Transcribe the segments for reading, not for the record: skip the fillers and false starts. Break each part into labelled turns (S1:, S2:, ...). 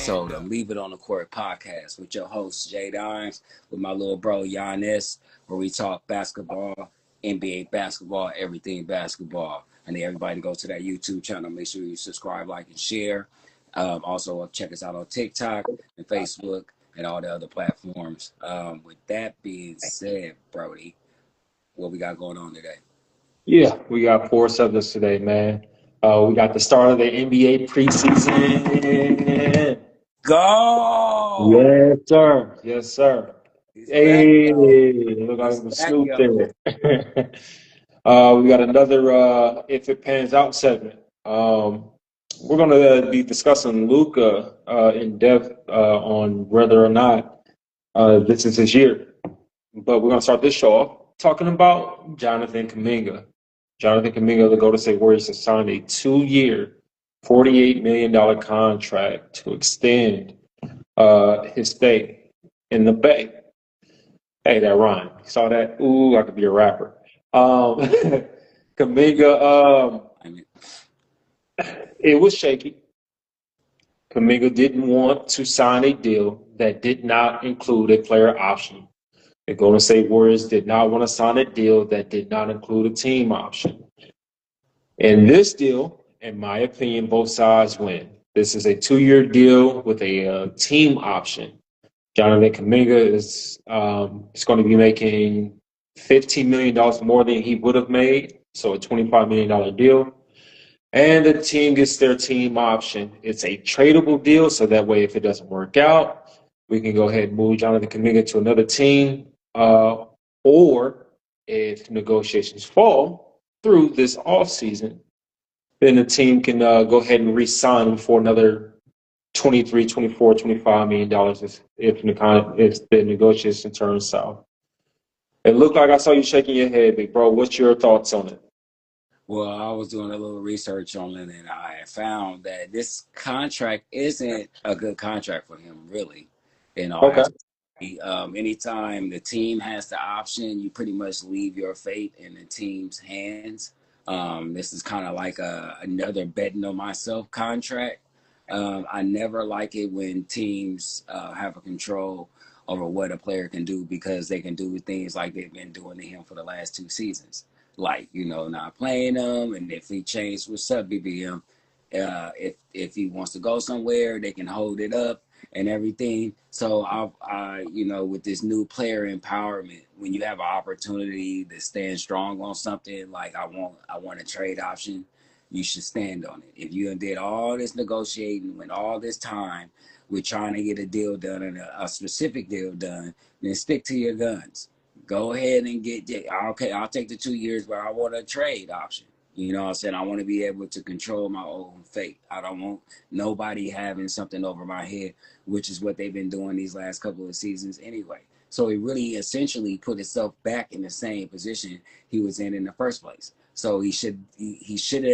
S1: episode of Leave It on the Court podcast with your host, Jay Dimes, with my little bro, Giannis, where we talk basketball, NBA basketball, everything basketball. I need everybody to go to that YouTube channel. Make sure you subscribe, like, and share. Also, check us out on TikTok and Facebook and all the other platforms. With that being said, Brody, what we got going on today?
S2: Yeah, we got four subjects today, man. We got the start of the NBA preseason.
S1: Go!
S2: Yes, sir. Yes, sir.
S1: He's back,
S2: Hey,
S1: yo.
S2: look
S1: He's
S2: like the
S1: back,
S2: Snoop
S1: yo.
S2: there. We got another If It Pans Out segment. We're going to be discussing Luka in depth on whether or not this is his year. But we're going to start this show off talking about Jonathan Kuminga. Jonathan Kuminga of the Golden State Warriors has signed a 2-year, $48 million contract to extend his stay in the Bay. Hey, that rhyme. You saw that? Ooh, I could be a rapper. Kuminga, it was shaky. Kuminga didn't want to sign a deal that did not include a player option. The Golden State Warriors did not want to sign a deal that did not include a team option. In this deal, in my opinion, both sides win. This is a 2-year deal with a team option. Jonathan Kuminga is going to be making $15 million more than he would have made, so a $25 million deal. And the team gets their team option. It's a tradable deal, so that way if it doesn't work out, we can go ahead and move Jonathan Kuminga to another team. Or if negotiations fall through this offseason, then the team can go ahead and re-sign him for another $23, $24, $25 million if the negotiation turns south. It looked like I saw you shaking your head, big bro. What's your thoughts on it?
S1: Well, I was doing a little research on it, and I found that this contract isn't a good contract for him, really. In all
S2: Okay.
S1: honesty, anytime the team has the option, you pretty much leave your fate in the team's hands. This is kind of like another betting on myself contract. I never like it when teams have a control over what a player can do because they can do things like they've been doing to him for the last 2 seasons. Like, not playing him, and if he changed what's up, BBM, if he wants to go somewhere, they can hold it up and everything. So with this new player empowerment, when you have an opportunity to stand strong on something, like I want a trade option, you should stand on it. If you did all this negotiating, went all this time with trying to get a deal done and a specific deal done, then stick to your guns. Go ahead and okay, I'll take the 2 years, but I want a trade option. You know what I'm saying? I want to be able to control my own fate. I don't want nobody having something over my head, which is what they've been doing these last couple of seasons anyway. So he really essentially put himself back in the same position he was in the first place. So he should have, he should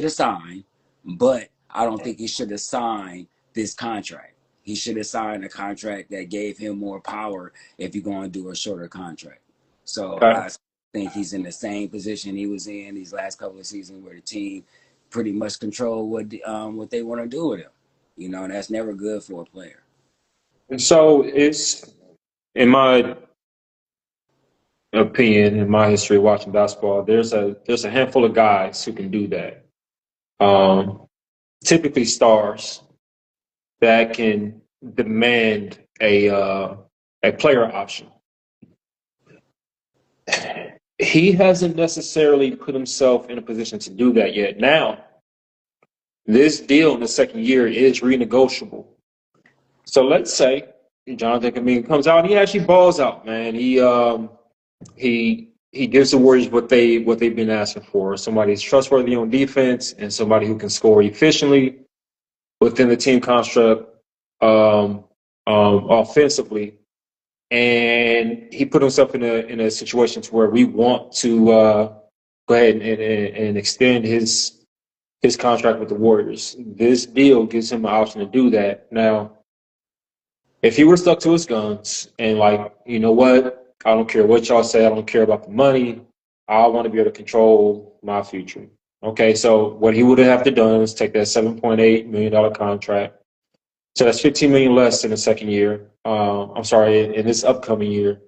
S1: have signed, but I don't think he should have signed this contract. He should have signed a contract that gave him more power if you're going to do a shorter contract. So
S2: Okay.
S1: I think he's in the same position he was in these last couple of seasons where the team pretty much control what they want to do with him. And that's never good for a player.
S2: And so it's, in my opinion, in my history watching basketball, there's a handful of guys who can do that. Typically stars that can demand a player option. He hasn't necessarily put himself in a position to do that yet. Now, this deal in the second year is renegotiable. So let's say Jonathan Kuminga comes out and he actually balls out, man. He gives the Warriors what they've been asking for. Somebody who's trustworthy on defense and somebody who can score efficiently within the team construct offensively. And he put himself in a situation to where we want to go ahead and extend his contract with the Warriors. This deal gives him an option to do that. Now, if he were stuck to his guns and like, you know what, I don't care what y'all say, I don't care about the money, I want to be able to control my future. Okay, so what he would have to done is take that $7.8 million contract. So that's 15 million less in the second year. I'm sorry, in this upcoming year,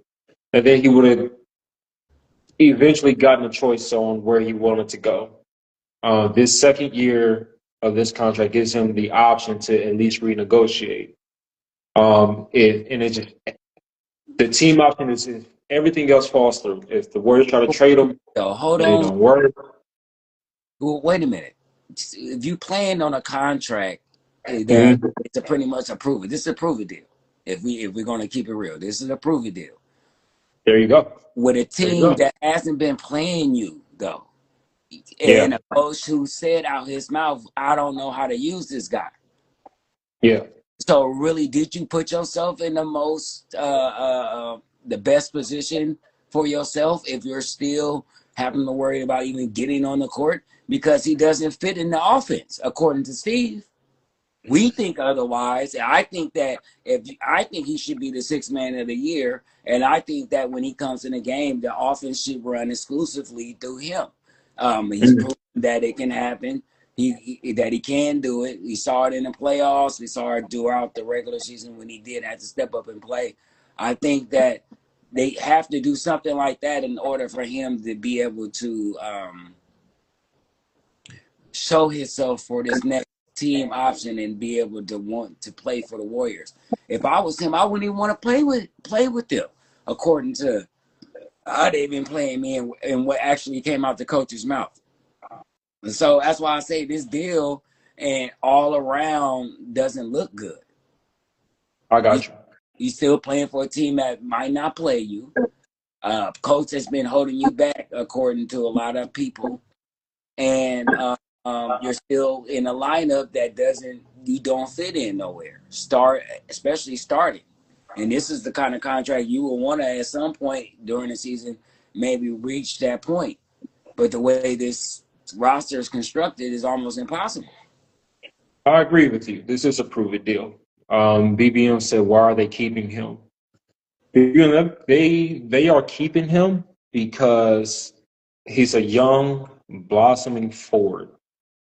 S2: and then he would have eventually gotten a choice on where he wanted to go. This second year of this contract gives him the option to at least renegotiate. And it just the team option is if everything else falls through. If the Warriors try to trade him
S1: So hold
S2: and it
S1: on.
S2: don't work,
S1: Well, wait a minute. If you plan on a contract that
S2: mhm,
S1: it's a pretty much a prove it. This is a prove it deal. If we're gonna keep it real, this is a prove it deal.
S2: there you go.
S1: With a
S2: There you
S1: team
S2: go.
S1: that hasn't been playing you though,
S2: Yeah,
S1: and a coach who said out his mouth, "I don't know how to use this guy."
S2: yeah.
S1: So really, did you put yourself in the best position for yourself if you're still having to worry about even getting on the court because he doesn't fit in the offense, according to Steve? We think otherwise. I think that I think he should be the sixth man of the year, and I think that when he comes in the game, the offense should run exclusively through him. He's
S2: Mhm.
S1: proven that it can happen. That he can do it. We saw it in the playoffs. We saw it throughout the regular season when he did have to step up and play. I think that they have to do something like that in order for him to be able to show himself for this next team option and be able to want to play for the Warriors. If I was him, I wouldn't even want to play with them, according to how they've been playing me and what actually came out the coach's mouth. And so that's why I say this deal and all around doesn't look good.
S2: I
S1: You
S2: got you.
S1: you still playing for a team that might not play you. Coach has been holding you back, according to a lot of people, and you're still in a lineup that doesn't you don't fit in nowhere. Especially starting, and this is the kind of contract you will want to at some point during the season maybe reach that point. But the way this roster is constructed is almost impossible.
S2: I agree with you. This is a prove it deal. BBM said, "Why are they keeping him?" They are keeping him because he's a young, blossoming forward.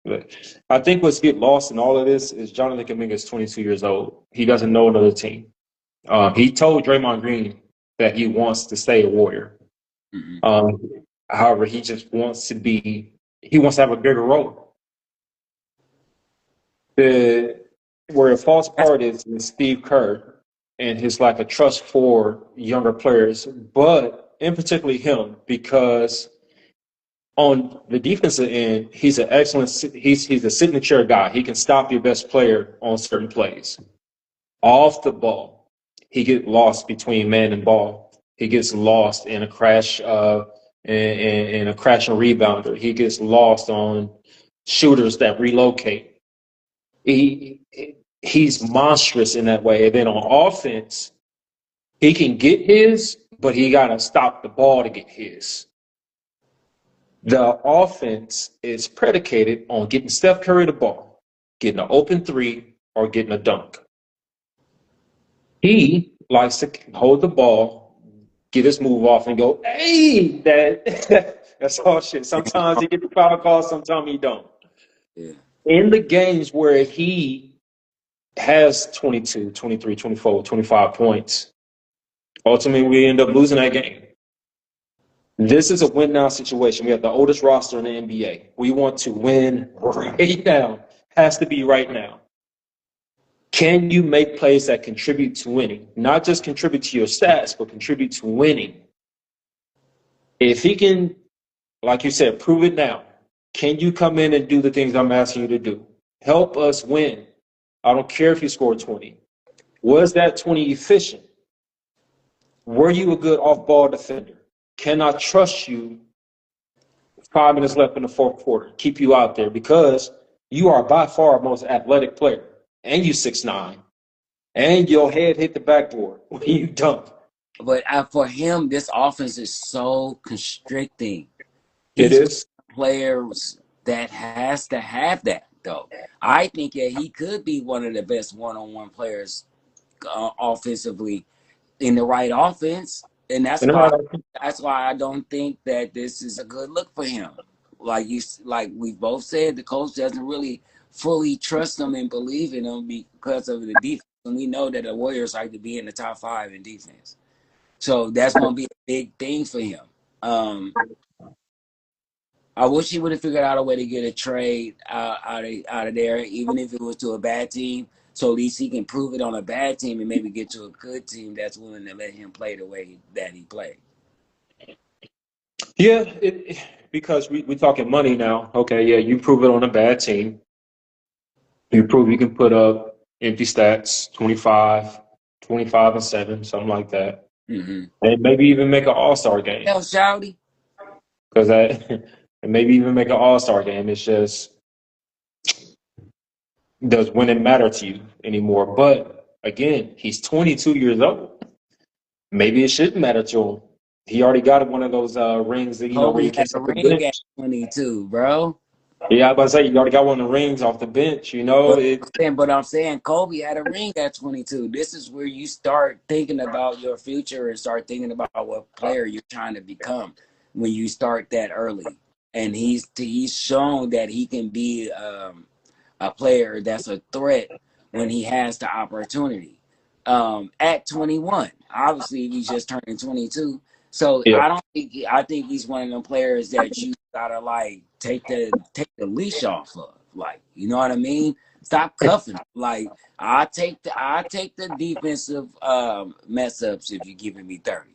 S2: But I think what's get lost in all of this is Jonathan Kuminga is 22 years old. He doesn't know another team. He told Draymond Green that he wants to stay a Warrior.
S1: Mm-hmm.
S2: Um, however, he just wants to be. He wants to have a bigger role. The where the false part is Steve Kerr and his lack of trust for younger players, but in particularly him because on the defensive end, he's an excellent. He's a signature guy. He can stop your best player on certain plays. Off the ball, he gets lost between man and ball. He gets lost in a crash, in a crash and rebounder. He gets lost on shooters that relocate. He he's monstrous in that way. And then on offense, he can get his, but he got to stop the ball to get his. The offense is predicated on getting Steph Curry the ball, getting an open three, or getting a dunk. He likes to hold the ball, get his move off, and go, hey, that's all shit. Sometimes he gets the foul call, sometimes he don't.
S1: Yeah.
S2: In the games where he has 22, 23, 24, 25 points, ultimately we end up losing that game. This is a win now situation. We have the oldest roster in the NBA. We want to win right now. Has to be right now. Can you make plays that contribute to winning? Not just contribute to your stats, but contribute to winning. If he can, like you said, prove it now. Can you come in and do the things I'm asking you to do? Help us win. I don't care if you score 20. Was that 20 efficient? Were you a good off-ball defender? Can I trust you 5 minutes left in the fourth quarter? Keep you out there because you are by far our most athletic player. And you 6'9". And your head hit the backboard when you dunk.
S1: But for him, this offense is so constricting.
S2: It
S1: He's
S2: is.
S1: players that has to have that though. I think that he could be one of the best one-on-one players offensively in the right offense, and that's
S2: And
S1: why
S2: I'm
S1: I don't think that this is a good look for him. like we both said, the coach doesn't really fully trust them and believe in them because of the defense. And we know that the Warriors like to be in the top 5 in defense. So that's going to be a big thing for him. I wish he would have figured out a way to get a trade out of there, even if it was to a bad team. So at least he can prove it on a bad team and maybe get to a good team that's willing to let him play the way that he played.
S2: Yeah, because we're talking money now. Okay, yeah, you prove it on a bad team. You prove you can put up empty stats, 25, 25 and 7, something like that.
S1: Mm-hmm.
S2: And maybe even make an all-star game.
S1: Hell, Shouty.
S2: Because and maybe even make an all-star game. It's just, does winning matter to you anymore? But again, he's 22 years old. Maybe it shouldn't matter to him. He already got one of those rings that, where
S1: Kobe
S2: you
S1: had
S2: can
S1: a
S2: off the
S1: ring at
S2: bench.
S1: 22, bro.
S2: Yeah, I was about to say, you already got one of the rings off the bench,
S1: But I'm saying Kobe had a ring at 22. This is where you start thinking about your future and start thinking about what player you're trying to become when you start that early. And he's shown that he can be a player that's a threat when he has the opportunity. At 21, obviously he's just turning 22. So
S2: Yeah.
S1: I think he's one of them players that you gotta like take the leash off of. Like, you know what I mean? Stop cuffing. Like, I take the defensive mess ups if you're giving me 30.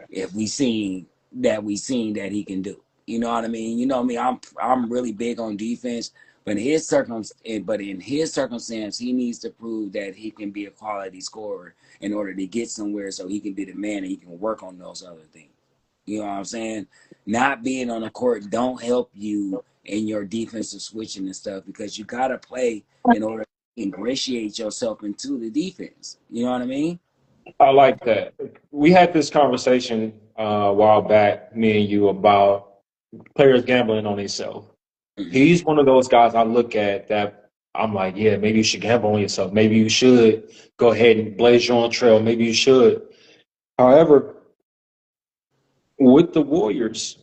S1: If we seen that he can do. You know what I mean? You know me, I'm really big on defense, but in his circumstance, he needs to prove that he can be a quality scorer in order to get somewhere so he can be the man and he can work on those other things. You know what I'm saying? Not being on the court don't help you in your defensive switching and stuff because you gotta play in order to ingratiate yourself into the defense. You know what I mean?
S2: I like that. We had this conversation a while back, me and you, about players gambling on themselves.
S1: Mm-hmm.
S2: He's one of those guys I look at that I'm like, yeah, maybe you should gamble on yourself. Maybe you should go ahead and blaze your own trail. Maybe you should. However, with the Warriors,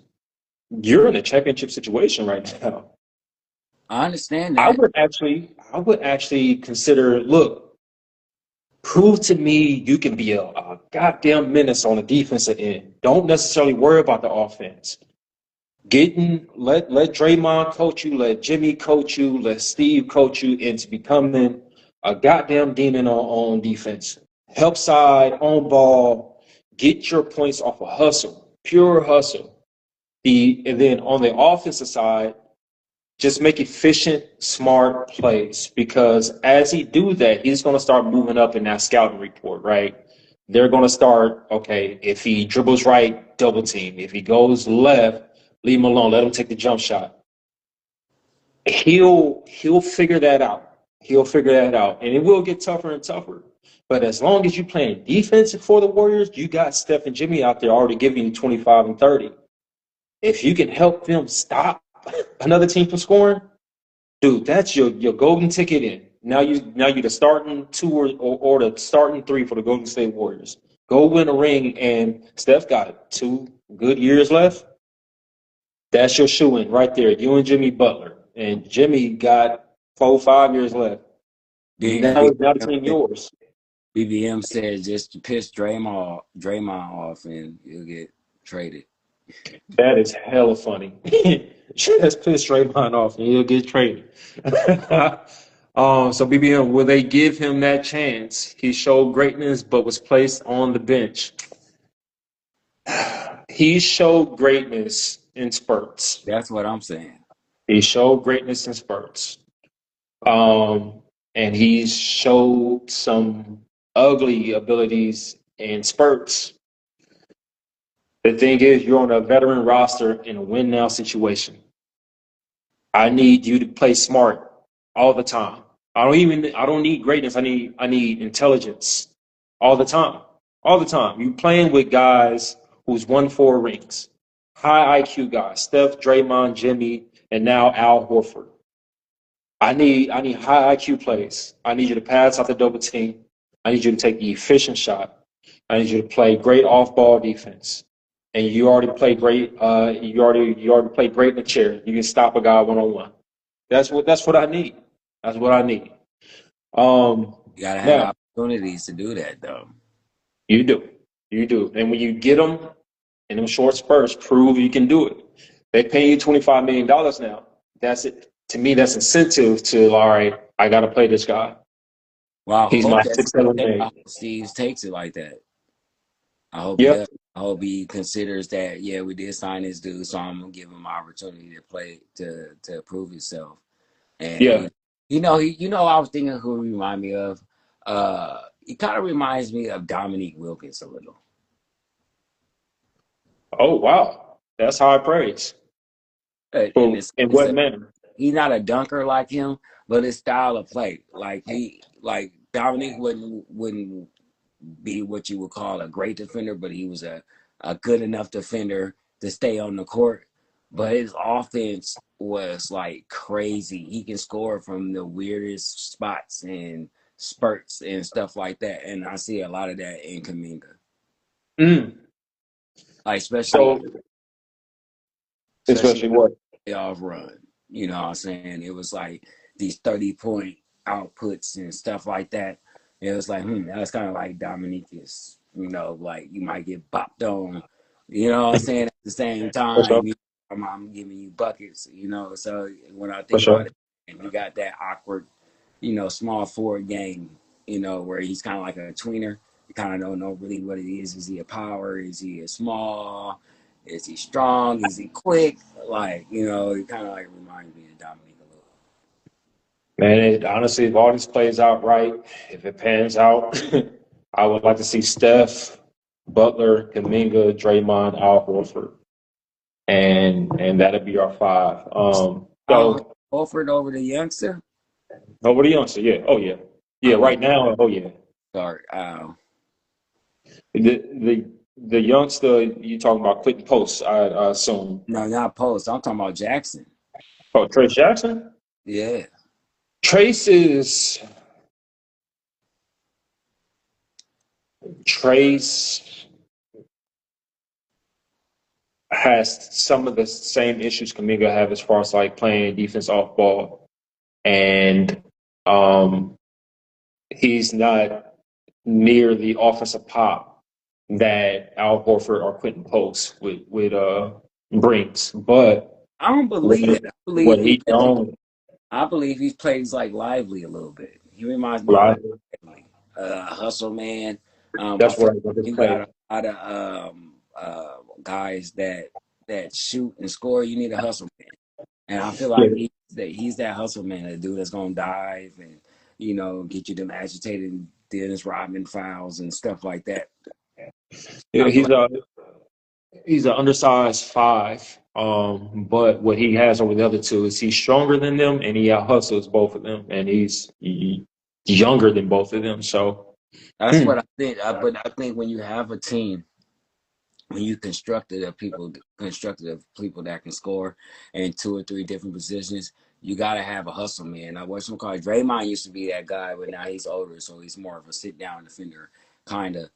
S2: you're in a championship situation right now.
S1: I understand
S2: I
S1: that.
S2: would actually consider, look, prove to me you can be a goddamn menace on the defensive end. Don't necessarily worry about the offense. Let Draymond coach you, let Jimmy coach you, let Steve coach you into becoming a goddamn demon on defense. Help side, on ball, get your points off of hustle, pure hustle. And then on the offensive side, just make efficient, smart plays because as he do that, he's going to start moving up in that scouting report, right? They're going to start, okay, if he dribbles right, double team. If he goes left, leave him alone. Let him take the jump shot. He'll figure that out. He'll figure that out. And it will get tougher and tougher. But as long as you're playing defense for the Warriors, you got Steph and Jimmy out there already giving you 25 and 30. If you can help them stop another team from scoring, dude, that's your golden ticket in. Now you're the starting 2 or the starting 3 for the Golden State Warriors. Go win a ring, and Steph got 2 good years left. That's your shoe in right there. You and Jimmy Butler, and Jimmy got 4 5 years left. Now the team yours.
S1: BBM said just to piss Draymond off, and he'll get traded.
S2: That is hella funny. Just piss Draymond off, and he'll get traded. So BBM, will they give him that chance? He showed greatness, but was placed on the bench. He showed greatness in spurts.
S1: That's what I'm saying.
S2: He showed greatness in spurts. And he showed some ugly abilities in spurts. The thing is, you're on a veteran roster in a win now situation. I need you to play smart all the time. I don't need greatness. I need intelligence all the time. All the time. You playing with guys who's won 4 rings. High IQ guys. Steph, Draymond, Jimmy, and now Al Horford. I need high IQ plays. I need you to pass out the double team. I need you to take the efficient shot. I need you to play great off-ball defense. and you already play great. You already play great in the chair. You can stop a guy 1-on-1. That's what I need. That's what I need. Um,
S1: You gotta have
S2: Now
S1: opportunities to do that, though.
S2: you do, you do, and when you get them in them short spurts, prove you can do it. They pay you $25 million now. That's it. To me, that's incentive to all right. I got to play this guy.
S1: Well, I
S2: He's
S1: hope
S2: my
S1: that
S2: six, seven,
S1: I
S2: eight.
S1: hope Steve takes it like that. I hope he
S2: Yep.
S1: does. I hope he considers that. Yeah, we did sign this dude, so I'm gonna give him an opportunity to play to prove himself. And
S2: Yeah.
S1: I was thinking who he remind me of. He kind of reminds me of Dominique Wilkins a little.
S2: Oh wow, that's high praise.
S1: In
S2: For
S1: this,
S2: in
S1: it's
S2: what
S1: a,
S2: manner?
S1: he's not a dunker like him, but his style of play, like Dominique wouldn't be what you would call a great defender, but he was a good enough defender to stay on the court. But his offense was like crazy. He can score from the weirdest spots and spurts and stuff like that. And I see a lot of that in Kaminga.
S2: Mm.
S1: Like
S2: So
S1: especially
S2: especially what?
S1: playoff run. You know what I'm saying? It was like these 30-point outputs and stuff like that. It was like, that was kind of like Dominique's, like you might get bopped on, you know what I'm saying? At the same
S2: For sure.
S1: time, I'm giving you buckets, So when I
S2: For
S1: think about
S2: sure.
S1: it, and you got that awkward, small forward game, where he's kind of like a tweener. You kind of don't know really what it is. Is he a power? Is he a small? Is he strong? Is he quick? Like, it kind of like reminds me of Dominique a little.
S2: Man, honestly, if all this plays out right, if it pans out, I would like to see Steph, Butler, Kaminga, Draymond, Al Horford, and that'll be our five.
S1: Al
S2: So
S1: Horford over the youngster?
S2: nobody else. Yeah. Oh yeah. Yeah.
S1: I would
S2: Right now. Oh yeah.
S1: start Al.
S2: The youngster you talking about Quentin Post? I assume.
S1: No, not Post. I'm talking about Jackson.
S2: Oh, Trace Jackson.
S1: Yeah.
S2: Trace is Trace has some of the same issues Kaminga have as far as like playing defense off ball, and um, he's not near the offensive pop that Al Horford or Quentin Post would brings. But
S1: I don't believe
S2: what
S1: that.
S2: what he don't
S1: I believe he plays like Lively a little bit. He reminds me of
S2: lie,
S1: like Lively, hustle man. I
S2: that's
S1: feel
S2: what I
S1: like
S2: want to
S1: you got
S2: play.
S1: a lot of guys that shoot and score. You need a hustle man, and I feel
S2: Yeah,
S1: like he's that hustle man, the dude that's gonna dive and get you them agitated Dennis Rodman fouls and stuff like that.
S2: yeah,
S1: I feel like
S2: he's an undersized five. But what he has over the other two is he's stronger than them and he out hustles both of them, and he's younger than both of them. So,
S1: that's
S2: hmm,
S1: what I think. But I think when you have a team, when you constructed of people that can score in two or three different positions, you gotta have a hustle man. Now, what's some called Draymond used to be that guy, but now he's older, so he's more of a sit down defender, kind of.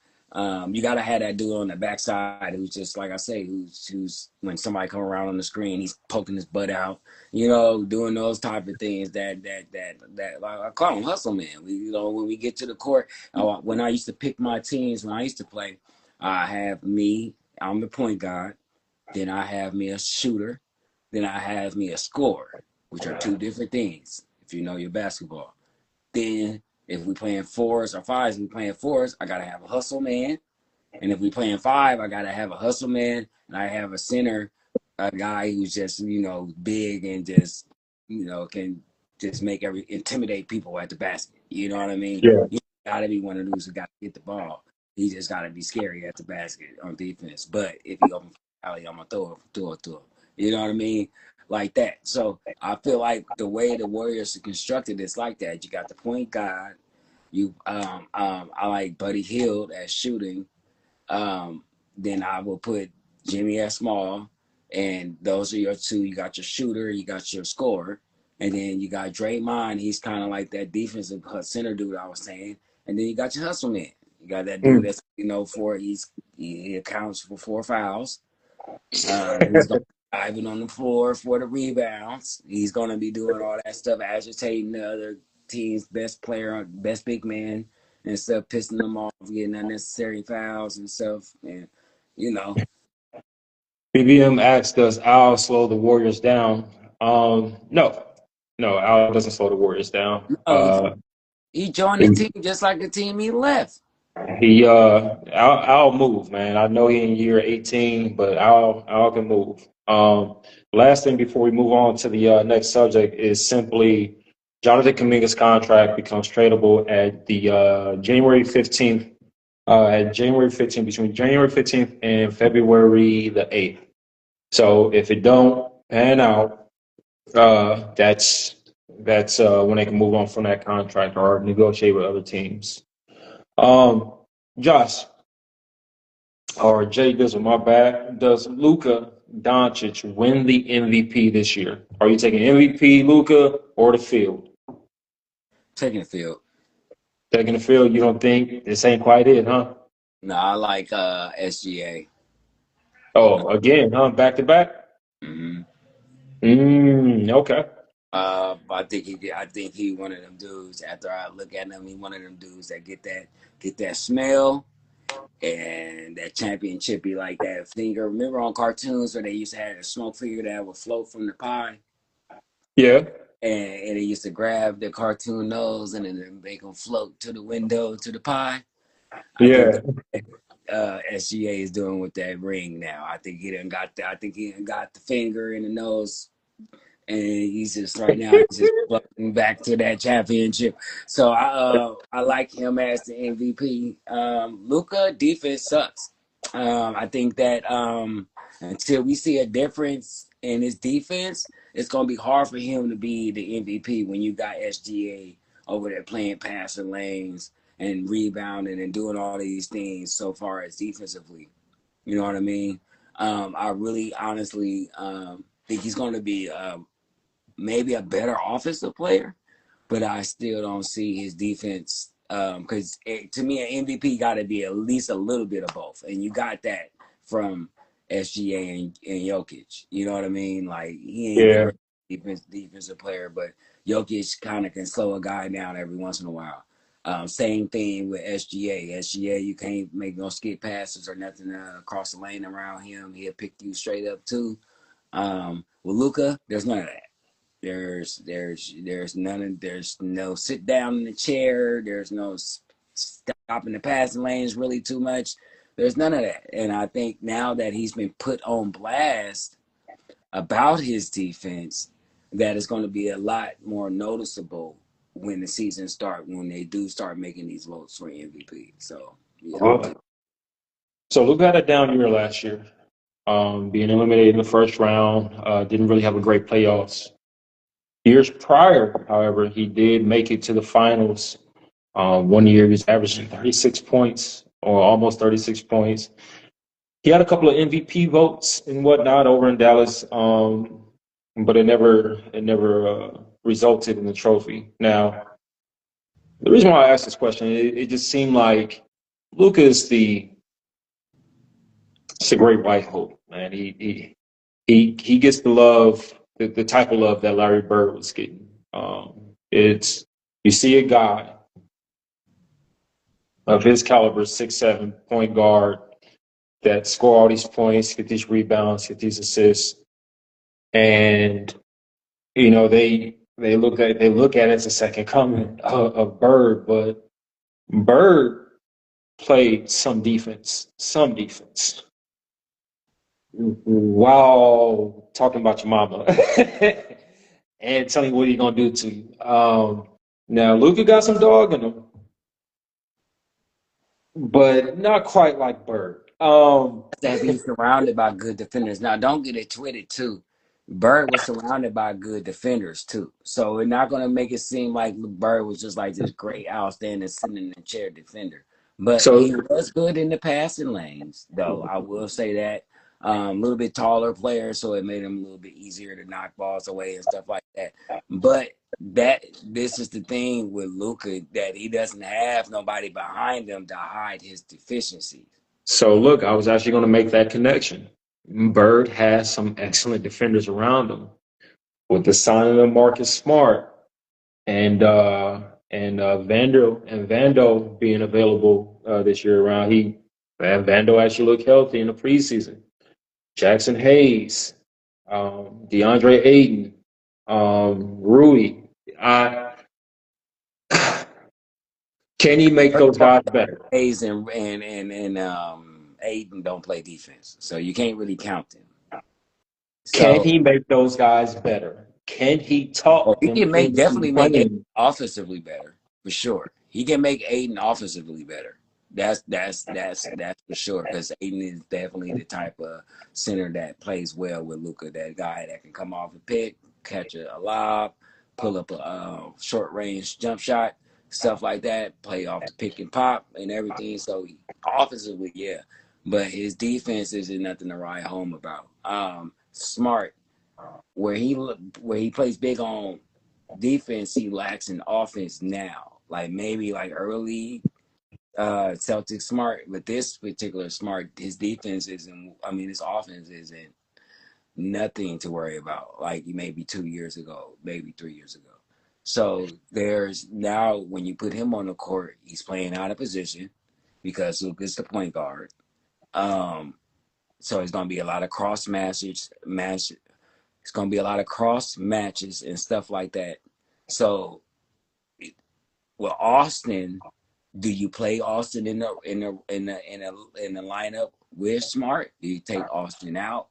S1: You gotta have that dude on the backside who's just like I say, who's when somebody come around on the screen, he's poking his butt out, doing those type of things. That like I call him hustle man. When we get to the court, when I used to pick my teams when I used to play, I have me. I'm the point guard. Then I have me a shooter. Then I have me a scorer, which are two different things if you know your basketball. Then if we playing fours or fives, we playing fours, I gotta have a hustle man. And if we playing five, I gotta have a hustle man, and I have a center, a guy who's just big and just can just intimidate people at the basket. You know what I mean?
S2: yeah,
S1: You gotta be one of those who gotta get the ball. He just gotta be scary at the basket on defense. But if he open for alley, I'm gonna throw it to him. You know what I mean? Like that. So I feel like the way the Warriors are constructed is like that. You got the point guard. I like Buddy Hield as shooting. um, then I will put Jimmy at small, and those are your two. You got your shooter, you got your scorer, and then you got Draymond. He's kind of like that defensive center dude I was saying, and then you got your hustle man. You got that dude
S2: mm,
S1: that's for he accounts for four fouls. He's going to be diving on the floor for the rebounds. He's going to be doing all that stuff, agitating the other team's best player, best big man, and stuff, pissing them off, getting unnecessary fouls and stuff. And, you know,
S2: BBM asked, does Al slow the Warriors down? No. No, Al doesn't slow the Warriors down.
S1: no, he joined the team just like the team he left.
S2: Al move, man. I know he in year 18, but Al can move. Last thing before we move on to the next subject is simply Jonathan Kuminga's contract becomes tradable at the January 15th. At January 15th, between January 15th and February the 8th. So if it don't pan out, that's when they can move on from that contract or negotiate with other teams. Josh or Jay Dizzle, my bad. Does Luka Doncic win the MVP this year? Are you taking MVP, Luka, or the field?
S1: Taking the field.
S2: Taking the field. You don't think this ain't quite it, huh?
S1: No, I like SGA.
S2: Oh, again, huh? Back to back.
S1: Mm-hmm.
S2: Okay.
S1: I think he one of them dudes. After I look at him, he one of them dudes that get that smell and that championshipy like that finger. Remember on cartoons where they used to have a smoke finger that would float from the pie,
S2: Yeah.
S1: and they used to grab the cartoon nose and then make them float to the window to the pie. I think
S2: Yeah.
S1: SGA is doing with that ring now. I think he done got the finger in the nose, and he's just right now he's just floating back to that championship. So I like him as the MVP. Luka defense sucks. I think that until we see a difference in his defense, it's gonna be hard for him to be the MVP when you got SGA over there playing passing lanes and rebounding and doing all these things so far as defensively. You know what I mean? I really honestly think he's going to be maybe a better offensive player, but I still don't see his defense because to me an MVP got to be at least a little bit of both, and you got that from SGA and Jokic. You know what I mean? Like he ain't the
S2: Yeah.
S1: great defensive player, but Jokic kind of can slow a guy down every once in a while. Same thing with SGA. SGA, you can't make no skip passes or nothing across the lane around him. He'll pick you straight up too. With Luka, there's none of that. There's no sit down in the chair. There's no stopping the passing lanes really too much. There's none of that. And I think now that he's been put on blast about his defense, that is going to be a lot more noticeable when the season starts, when they do start making these votes for MVP. So yeah, I'm gonna take.
S2: So Luka had a down year last year, being eliminated in the first round. Didn't really have a great playoffs. Years prior, however, he did make it to the finals. One year he was averaging 36 points or almost 36 points. He had a couple of MVP votes and whatnot over in Dallas, but it never resulted in the trophy. Now, the reason why I asked this question, it just seemed like Luka is it's a great white hope, man. He gets the love, the type of love that Larry Bird was getting. It's you see a guy of his caliber, 6'7" point guard that score all these points, get these rebounds, get these assists, and they look at it as a second coming of Bird, but Bird played some defense, while talking about your mama and telling you what he's gonna do to you. Now Luka got some dog in him, but not quite like Bird.
S1: That he's surrounded by good defenders. Now, don't get it twisted too. Bird was surrounded by good defenders too, so we're not going to make it seem like Bird was just like this great, outstanding, sitting in the chair defender. But he
S2: So
S1: was good in the passing lanes, though. I will say that. A little bit taller player, so it made him a little bit easier to knock balls away and stuff like that. But this is the thing with Luka, that he doesn't have nobody behind him to hide his deficiencies.
S2: look, I was actually gonna make that connection. Bird has some excellent defenders around him. With the signing of Marcus Smart and Vando being available this year around, Vando actually looked healthy in the preseason. Jackson Hayes, DeAndre Ayton, Rui. I Can he make those guys better?
S1: Hayes and Aiden don't play defense, so you can't really count them.
S2: Can
S1: So,
S2: he make those guys better? Can he
S1: oh,
S2: talk
S1: he
S2: them
S1: can
S2: into
S1: definitely make Aiden
S2: playing?
S1: offensively better for sure. He can make Aiden offensively better. That's for sure, because Aiden is definitely the type of center that plays well with Luka. That guy that can come off a pick, catch a lob, pull up a short range jump shot, stuff like that. Play off the pick and pop and everything. So offensively, yeah, but his defense is nothing to write home about. Smart, where he plays big on defense, he lacks in offense now. Like maybe like early Celtics Smart, but this particular Smart, his defense isn't. I mean, his offense isn't nothing to worry about. Like maybe 2 years ago, maybe 3 years ago. So there's now when you put him on the court, he's playing out of position because Luka's the point guard. So it's gonna be a lot of it's gonna be a lot of cross matches and stuff like that. So with Austin, do you play Austin in the lineup with Smart? Do you take Austin out?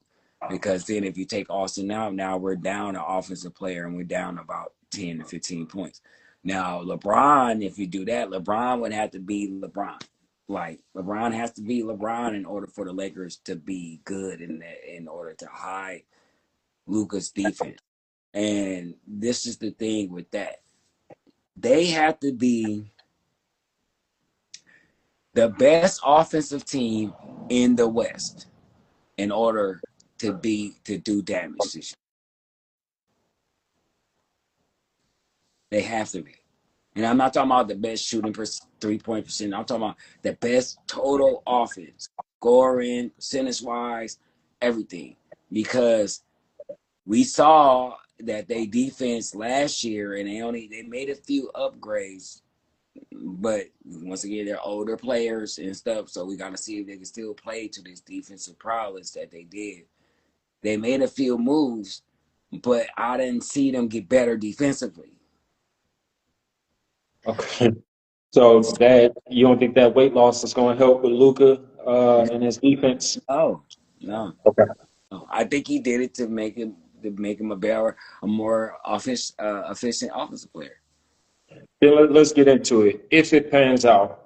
S1: Because then if you take Austin out, now we're down an offensive player and we're down about 10 to 15 points. Now LeBron, if you do that, LeBron would have to be LeBron. Like LeBron has to be LeBron in order for the Lakers to be good in order to hide Luka's defense. And this is the thing with that. They have to be the best offensive team in the West in order to do damage this year. They have to be. And I'm not talking about the best shooting 3-point percent. I'm talking about the best total offense, scoring, percentage wise, everything. Because we saw that they defense last year and they made a few upgrades, but once again they're older players and stuff, so we got to see if they can still play to this defensive prowess that they did. They made a few moves, but I didn't see them get better defensively.
S2: Okay. So that you don't think that weight loss is going to help with Luca and his defense?
S1: Oh no,
S2: Okay.
S1: no, I think he did it to make him a more efficient offensive player.
S2: Then let's get into it. If it pans out,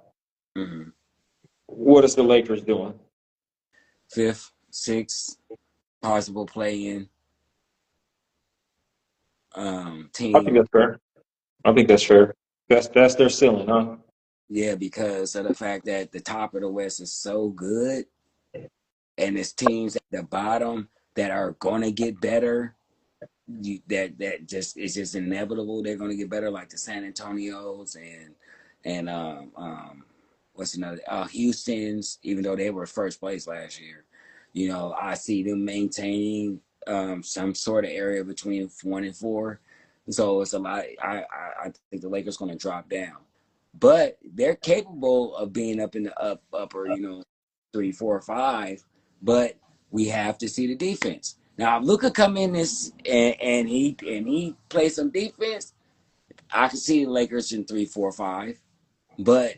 S1: Mm-hmm.
S2: what is the Lakers doing?
S1: Fifth, sixth, possible play-in
S2: I think
S1: team.
S2: that's fair. I think that's fair. That's their ceiling, huh?
S1: Yeah, because of the fact that the top of the West is so good, and it's teams at the bottom that are gonna get better. That just it's just inevitable. They're gonna get better, like the San Antonios and what's another Houston's. Even though they were first place last year, I see them maintaining some sort of area between 1 and 4. So it's a lot. I think the Lakers gonna drop down, but they're capable of being up in the upper 3, 4, 5. But we have to see the defense. Now, if Luka come in this and he plays some defense, I can see the Lakers in 3, 4, 5. But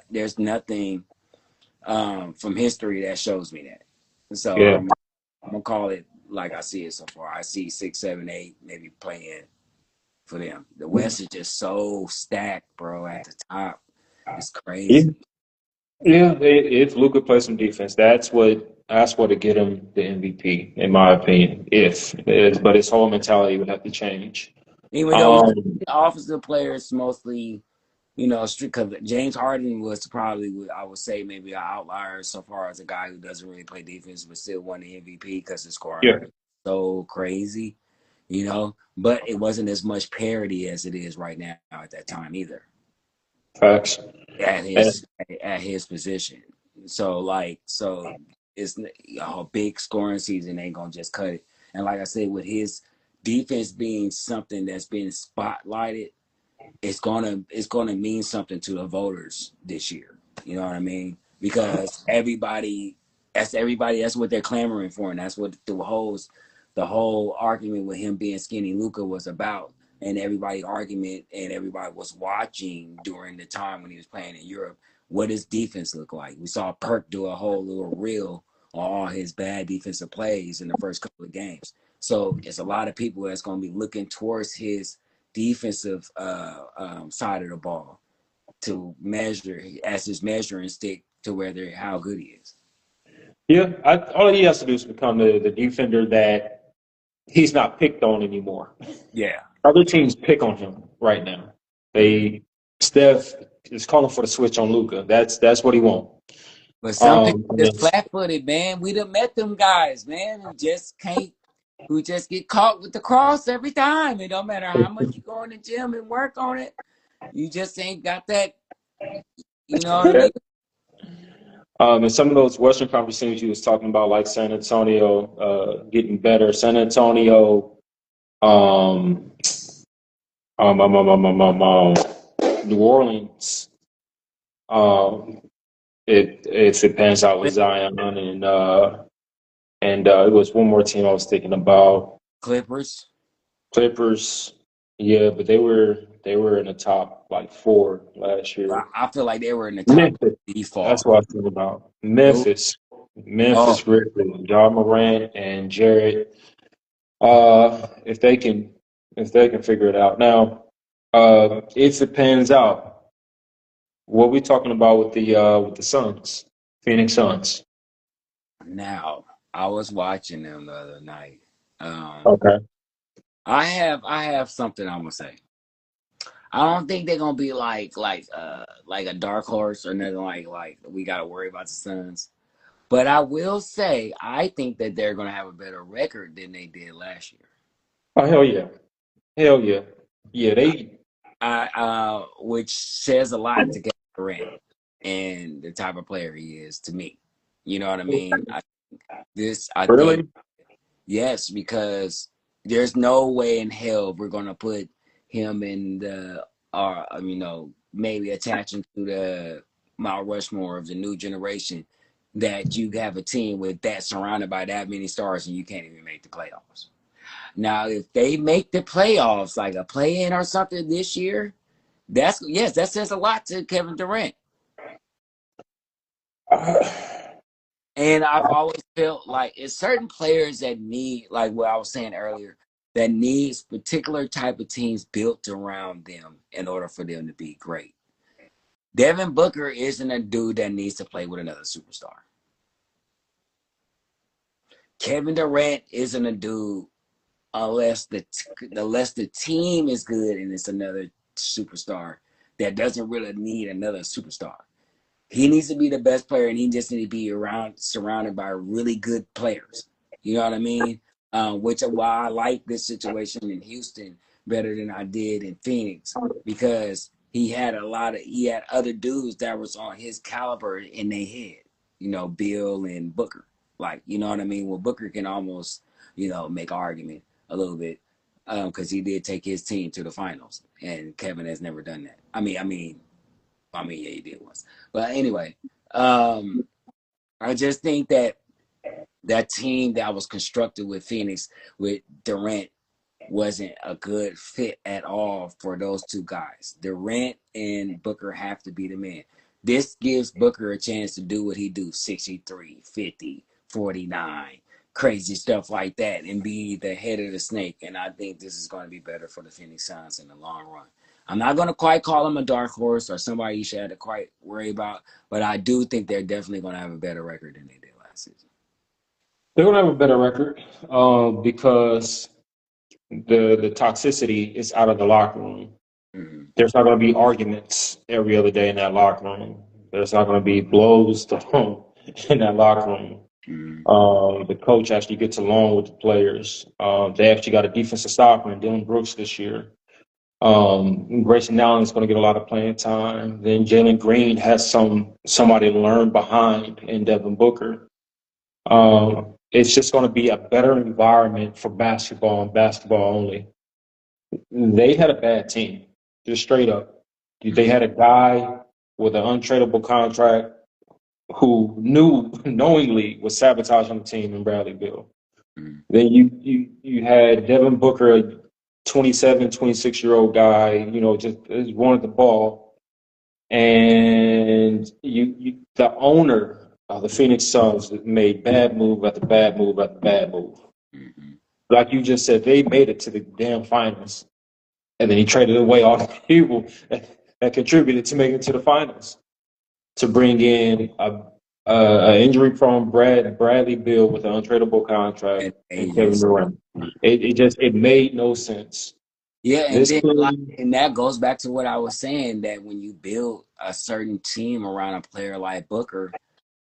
S1: there's nothing from history that shows me that. So
S2: Yeah.
S1: I'm gonna call it like I see it so far. I see 6, 7, 8 maybe playing for them. The West is just so stacked, bro. At the top, it's
S2: Yeah.
S1: crazy.
S2: Yeah. If Luca plays some defense, that's what to get him the MVP, in my opinion. But his whole mentality would have to change.
S1: Even though we
S2: Um,
S1: offensive players mostly, because James Harden was probably, I would say, maybe an outlier so far as a guy who doesn't really play defense but still won the MVP because his scoring
S2: yeah.
S1: was so crazy, But it wasn't as much parity as it is right now at that time either
S2: Facts.
S1: at
S2: And
S1: his at his position. So it's a big scoring season ain't gonna just cut it. And like I said, with his defense being something that's been spotlighted, it's gonna mean something to the voters this year. You know what I mean? Because everybody that's what they're clamoring for, and that's what the whole argument with him being skinny Luka was about. And everybody argument and everybody was watching during the time when he was playing in Europe. What does defense look like? We saw Perk do a whole little reel on all his bad defensive plays in the first couple of games. So it's a lot of people that's going to be looking towards his defensive side of the ball to measure as his measuring stick to whether how good he is.
S2: Yeah, all he has to do is become the defender that he's not picked on anymore.
S1: Yeah.
S2: Other teams pick on him right now. Steph is calling for the switch on Luka. That's what he wants.
S1: But some people just
S2: Yes.
S1: flat-footed, man. We done met them guys, man, who just get caught with the cross every time. It don't matter how much you go in the gym and work on it. You just ain't got that, you know what I mean?
S2: And some of those Western Conference teams you was talking about, like San Antonio, getting better. San Antonio, um, um, um, um, um, um, um, um, New Orleans. Um, it pans out with Zion and it was one more team I was thinking about.
S1: Clippers.
S2: Clippers, yeah, but they were in the top like four last year.
S1: I feel like they were in the top
S2: Memphis, that's
S1: default.
S2: what I was thinking about.
S1: Who? Oh,
S2: Memphis Grizzlies, John Morant and Jared. If they can figure it out now, if it pans out, what we talking about with the Suns, Phoenix Suns?
S1: now I was watching them the other night. Um,
S2: Okay.
S1: I have something I'm gonna say. I don't think they're gonna be like a dark horse or nothing like we gotta worry about the Suns. But I will say I think that they're gonna have a better record than they did last year.
S2: Oh hell yeah, yeah.
S1: Which says a lot to Kevin Durant and the type of player he is to me. You know what I mean? I think
S2: Really.
S1: yes, because there's no way in hell we're gonna put him in maybe attaching to the Mount Rushmore of the new generation that you have a team with that surrounded by that many stars and you can't even make the playoffs. Now, if they make the playoffs, like a play-in or something this year, that says a lot to Kevin Durant.
S2: Uh,
S1: And I've always felt like it's certain players that need, like what I was saying earlier, that needs particular type of teams built around them in order for them to be great. Devin Booker isn't a dude that needs to play with another superstar. Kevin Durant isn't a dude unless the team is good and it's another superstar that doesn't really need another superstar. He needs to be the best player, and he just needs to be surrounded by really good players. You know what I mean? Which is why I like this situation in Houston better than I did in Phoenix because he had other dudes that was on his caliber in their head. You know, Bill and Booker. Like, you know what I mean? Well, Booker can almost, make argument a little bit because he did take his team to the finals, and Kevin has never done that. Yeah, he did once. But anyway, I just think that team that was constructed with Phoenix with Durant wasn't a good fit at all for those two guys. Durant and Booker have to be the man. This gives Booker a chance to do what he do, 63, 50, 49, crazy stuff like that, and be the head of the snake. And I think this is going to be better for the Phoenix Suns in the long run. I'm not going to quite call them a dark horse or somebody you should have to quite worry about, but I do think they're definitely going to have a better record than they did last season.
S2: they're gonna have a better record because the toxicity is out of the locker room.
S1: Mm-hmm.
S2: There's not going to be arguments every other day in that locker room. There's not going to be blows thrown in that locker room. The coach actually gets along with the players. They actually got a defensive stopper in Dylan Brooks this year. Grayson Allen is going to get a lot of playing time. Then Jalen Green has somebody to learn behind in Devin Booker. It's just going to be a better environment for basketball and basketball only. They had a bad team, just straight up. They had a guy with an untradeable contract who knowingly was sabotaging the team in Bradley Beal.
S1: Mhm.
S2: Then you had Devin Booker, a 27, 26-year-old guy, just wanted the ball. And the owner of the Phoenix Suns made bad move after bad move after bad move.
S1: Mhm.
S2: Like you just said, they made it to the damn finals. And then he traded away all the people that contributed to making it to the finals to bring in a injury-prone Bradley Beal with an untradeable contract
S1: And
S2: and Kevin
S1: ages.
S2: Durant. It made no sense.
S1: Yeah, and
S2: This
S1: then like,
S2: team,
S1: and that goes back to what I was saying, that when you build a certain team around a player like Booker,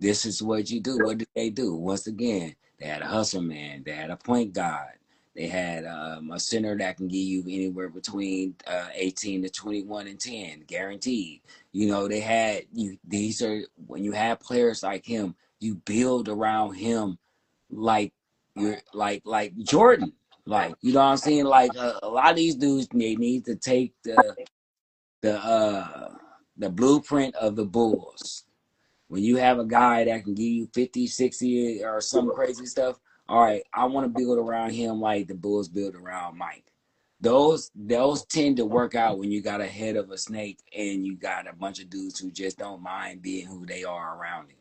S1: this is what you do. What did they do? Once again, they had a hustle man, they had a point guard, they had a center that can give you anywhere between 18 to 21 and 10, guaranteed. They had you. These are when you have players like him, you build around him like you're like Jordan. Like, you know what I'm saying? Like a lot of these dudes, they need to take the the blueprint of the Bulls. When you have a guy that can give you 50, 60 or some crazy stuff, all right, I want to build around him like the Bulls build around Mike. Those tend to work out when you got a head of a snake and you got a bunch of dudes who just don't mind being who they are around him.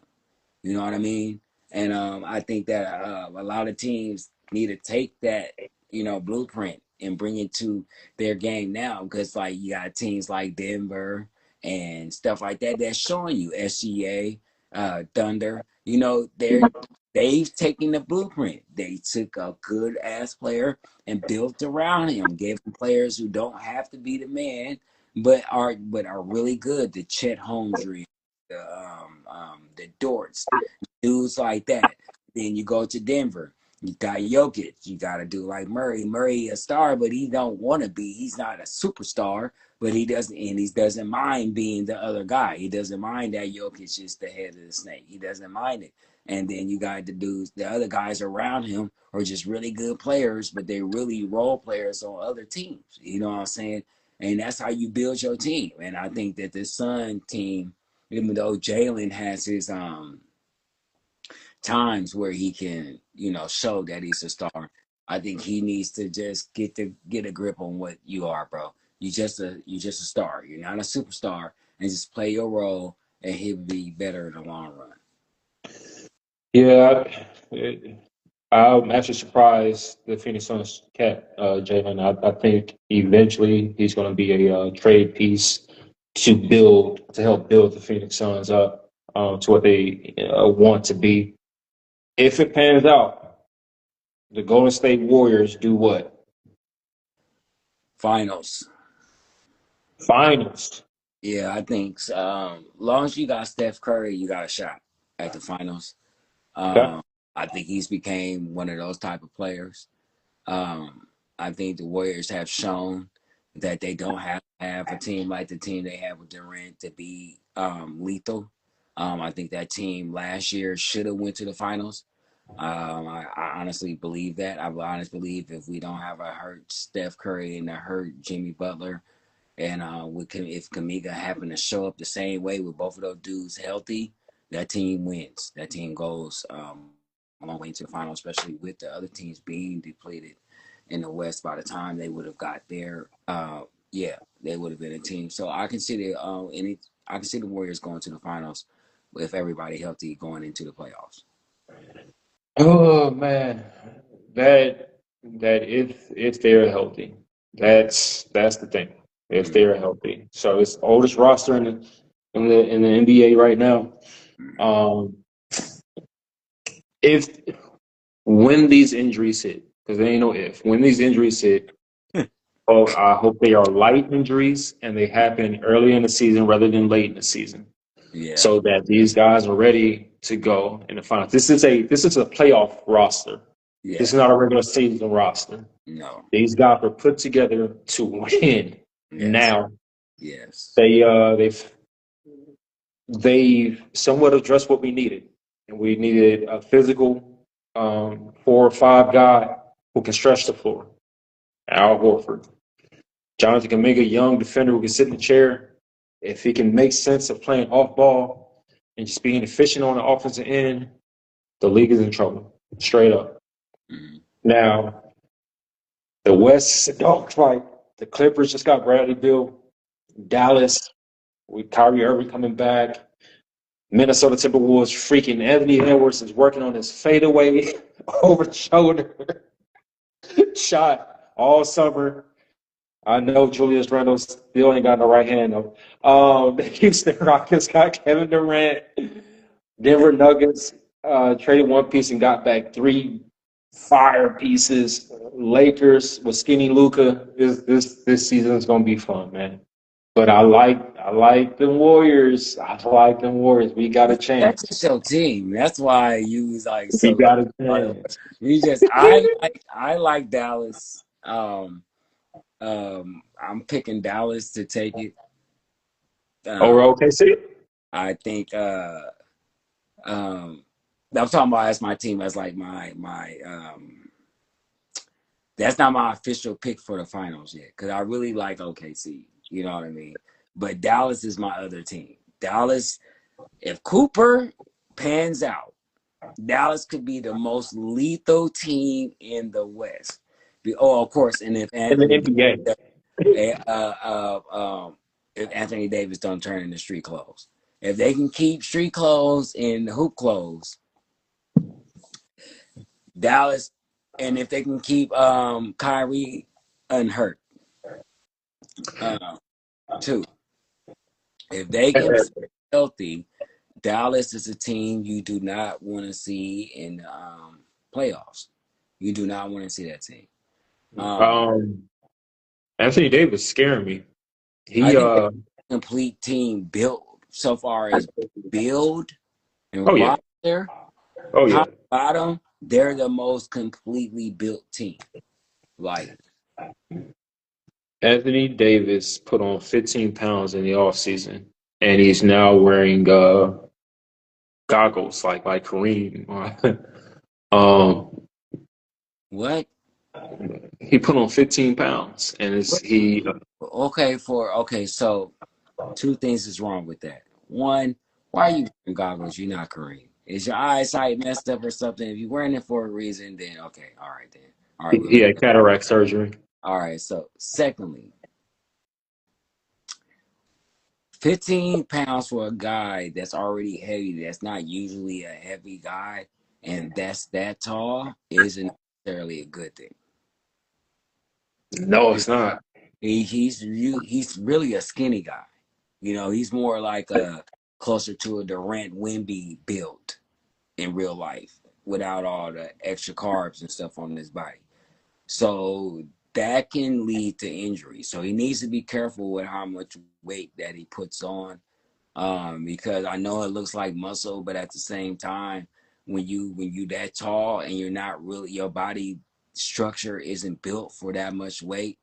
S1: You know what I mean? And I think that a lot of teams need to take that, blueprint and bring it to their game now, because like you got teams like Denver and stuff like that that's showing you SGA, Thunder. They've taken the blueprint. They took a good ass player and built around him, gave him players who don't have to be the man, but are really good. The Chet Holmgren, the Dorts, dudes like that. Then you go to Denver. You got Jokic. You got to do like Murray. Murray a star, but he don't want to be. He's not a superstar, but he doesn't mind being the other guy. He doesn't mind that Jokic is the head of the snake. He doesn't mind it. And then you got the other guys around him are just really good players, but they're really role players on other teams. You know what I'm saying? And that's how you build your team. And I think that the Sun team, even though Jalen has his times where he can, show that he's a star, I think he needs to just get a grip on what you are, bro. You just a star. You're not a superstar, and just play your role, and he'll be better in the long run.
S2: yeah, I'm actually surprised the Phoenix Suns kept Jalen. I think eventually he's going to be a trade piece to help build the Phoenix Suns up to what they want to be. If it pans out, the Golden State Warriors do what?
S1: Finals.
S2: Finals.
S1: Yeah, I think long as you got Steph Curry, you got a shot at the finals.
S2: Okay.
S1: Um, I think he's became one of those type of players. Um, I think the Warriors have shown that they don't have to have a team like the team they have with Durant to be lethal. I think that team last year should have went to the finals. I honestly believe that. I honestly believe if we don't have a hurt Steph Curry and a hurt Jimmy Butler, and if Kamiga happened to show up the same way with both of those dudes healthy, that team wins. That team goes a long way into the final, especially with the other teams being depleted in the West. By the time they would have got there, yeah, they would have been a team. So I can see the Warriors going to the finals with everybody healthy going into the playoffs.
S2: Oh man, that if they're healthy, that's the thing. If
S1: Mm-hmm.
S2: they're healthy, so it's the oldest roster in the NBA right now. Um, if when these injuries hit, because there ain't no if. When these injuries hit, oh, I hope they are light injuries and they happen early in the season rather than late in the season,
S1: Yeah.
S2: so that these guys are ready to go in the finals. This is a playoff roster. This is
S1: Yeah.
S2: not a regular season roster.
S1: No.
S2: These guys were put together to win.
S1: Yes.
S2: Now
S1: Yes.
S2: they've somewhat addressed what we needed. and we needed a physical 4 or 5 guy who can stretch the floor. Al Horford. Jonathan Kuminga, young defender who can sit in the chair. If he can make sense of playing off ball and just being efficient on the offensive end, the league is in trouble, straight up.
S1: Mm-hmm.
S2: Now, the West is a dogfight. The Clippers just got Bradley Beal. Dallas, with Kyrie Irving coming back. Minnesota Timberwolves, freaking Anthony Edwards is working on his fadeaway over the shoulder shot all summer. I know Julius Randle still ain't got no right hand though. The Houston Rockets got Kevin Durant. Denver Nuggets traded one piece and got back 3 fire pieces. Lakers with skinny Luca. This season is gonna be fun, man. But I like the Warriors. I like them Warriors. We got a
S1: That's
S2: chance.
S1: just your team. That's why you was like
S2: We
S1: so.
S2: got a chance.
S1: You just I like Dallas. I'm picking Dallas to take it.
S2: Over OKC.
S1: I think I'm talking about as my team as like my that's not my official pick for the finals yet because I really like OKC. You know what I mean? But Dallas is my other team. Dallas, if Cooper pans out, Dallas could be the most lethal team in the West. Of course, and
S2: In the NBA.
S1: If Anthony Davis don't turn into street clothes, if they can keep street clothes and hoop clothes, Dallas, and if they can keep Kyrie unhurt, too. If they can stay healthy, Dallas is a team you do not want to see in the playoffs. You do not want to see that team.
S2: Anthony Davis scaring me.
S1: I
S2: He
S1: think the complete team built so far as build and
S2: oh yeah.
S1: roster,
S2: Oh yeah.
S1: top bottom, they're the most completely built team. Like
S2: Anthony Davis put on 15 pounds in the offseason, and he's now wearing goggles like Kareem.
S1: what?
S2: He put on 15 pounds, and
S1: Okay, so 2 things is wrong with that. One, why are you wearing goggles? You're not Kareem. Is your eyesight messed up or something? If you're wearing it for a reason, then okay, all right then. All right, we'll
S2: he
S1: leave
S2: had
S1: it.
S2: cataract surgery.
S1: All right, so secondly, 15 pounds for a guy that's already heavy, that's not usually a heavy guy, and that's that tall, isn't necessarily a good thing.
S2: No, it's not.
S1: He's really a skinny guy. You know, he's more like a closer to a Durant Wemby build in real life without all the extra carbs and stuff on his body. So that can lead to injury. So he needs to be careful with how much weight that he puts on. Because I know it looks like muscle, but at the same time, when you that tall and you're not really your body structure isn't built for that much weight,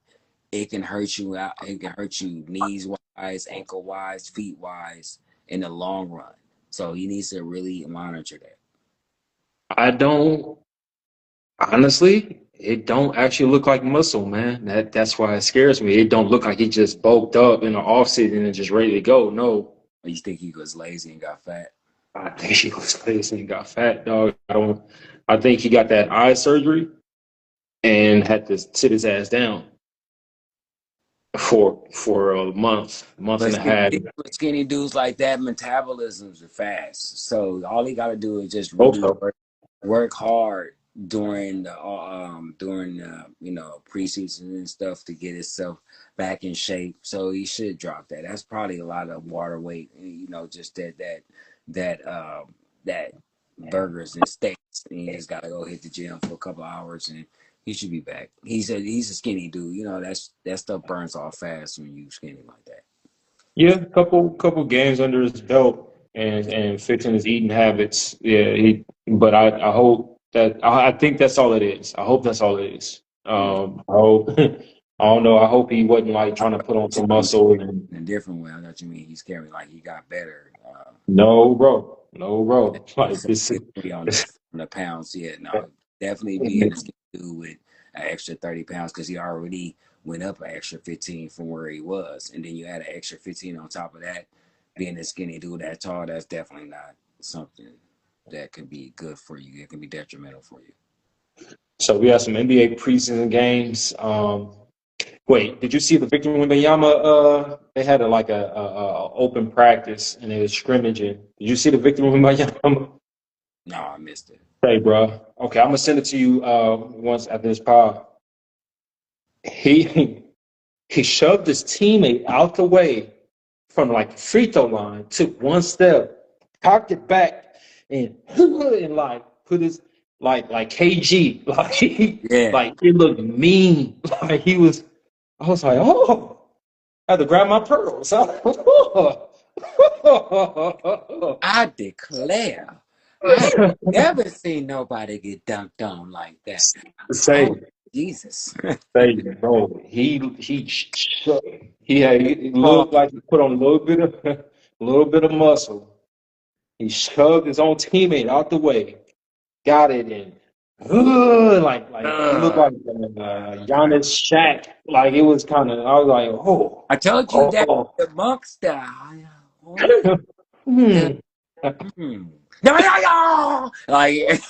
S1: it can hurt you out. It can hurt you knees wise, ankle wise, feet wise in the long run. So he needs to really monitor that.
S2: I don't honestly. It don't actually look like muscle, man. That's why it scares me. It don't look like he just bulked up in the off season and just ready to go. No,
S1: You think he was lazy and got fat?
S2: I think he was lazy and got fat, dog. I think he got that eye surgery and had to sit his ass down for a month
S1: But
S2: and a half.
S1: skinny dudes like that, metabolisms are fast. So all he got to do is just
S2: Hope
S1: really
S2: so.
S1: work hard during preseason and stuff to get himself back in shape. So he should drop that. That's probably a lot of water weight. Just that burgers and steaks. And he just got to go hit the gym for a couple of hours and he should be back. He's a skinny dude. That stuff burns off fast when you skinny like that.
S2: Yeah, couple games under his belt and fixing his eating habits. Yeah, but I hope that I think that's all it is. I hope that's all it is. I hope I don't know. I hope he wasn't like trying to put on some muscle.
S1: In a different way, I know what you mean. He's carrying like he got better.
S2: No, bro. bro. Like
S1: So
S2: this is.
S1: definitely on the pounds. Yeah, no, definitely being a skinny dude with an extra 30 pounds because he already went up an extra 15 from where he was, and then you add an extra 15 on top of that. Being a skinny dude that tall, that's definitely not something that can be good for you. It can be detrimental for you.
S2: So we had some NBA preseason games. Wait, did you see the Victor Wembanyama? They had a open practice and they were scrimmaging. Did you see the Victor Wembanyama?
S1: No, I missed it.
S2: Hey, bro. Okay, I'm gonna send it to you once after this pod. He he shoved his teammate out the way from like the free throw line, took one step, cocked it back, and like put his like KG,
S1: Yeah.
S2: like it looked mean. Like he was. I was like, oh, I had to grab my pearls.
S1: I declare, I have never seen nobody get dunked on like that.
S2: Say,
S1: Oh, Jesus.
S2: say, bro, he
S1: Oh,
S2: looked like he put on a little bit of muscle. He shoved his own teammate out the way, got it in. Like he looked like Giannis Shaq. Like it was kind of. I was like, oh,
S1: I told you that
S2: oh.
S1: amongst the
S2: Hmm.
S1: hmm. No, no, no! Like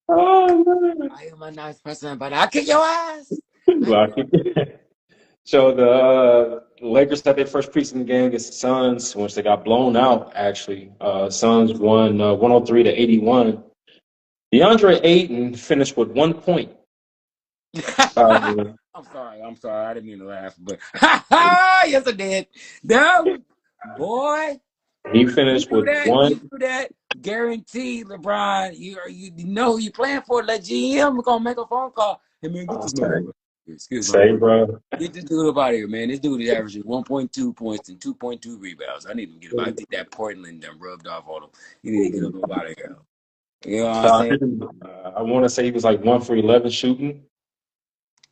S2: Oh man.
S1: I am a nice person, but I'll kick your ass.
S2: Like, so the Lakers had their first preseason game against the Suns, which they got blown out. Actually, Suns won 103 to 81. DeAndre Ayton finished with 1 point. Uh,
S1: I'm sorry. I didn't mean to laugh, but yes, I did. No, boy,
S2: he
S1: you
S2: finished
S1: do
S2: with
S1: that. You
S2: one.
S1: do that. Guaranteed, LeBron. You know who you playing for. Let GM gonna make a phone call. Hey man, get this
S2: Say,
S1: motherfucker. Excuse my
S2: say,
S1: word.
S2: bro.
S1: Get this dude up out of here, man. This dude is averaging 1.2 points and 2.2 rebounds. I need him to get him. I think that Portland done rubbed off on him. You need to get him up out of here. You know what I'm saying?
S2: I want to say he was like 1 for 11 shooting.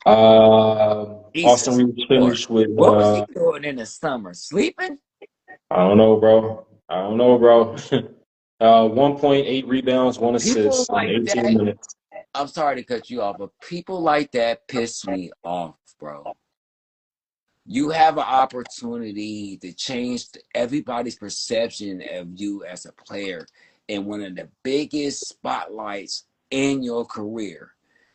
S2: Austin
S1: Jesus
S2: Reeves
S1: Lord.
S2: finished with
S1: What was he doing in the summer? Sleeping?
S2: I don't know, bro. I don't know, bro. 1.8 rebounds, one
S1: People
S2: assist in
S1: like
S2: 18
S1: that,
S2: minutes.
S1: I'm sorry to cut you off, but people like that piss me off, bro. You have an opportunity to change everybody's perception of you as a player in one of the biggest spotlights in your career,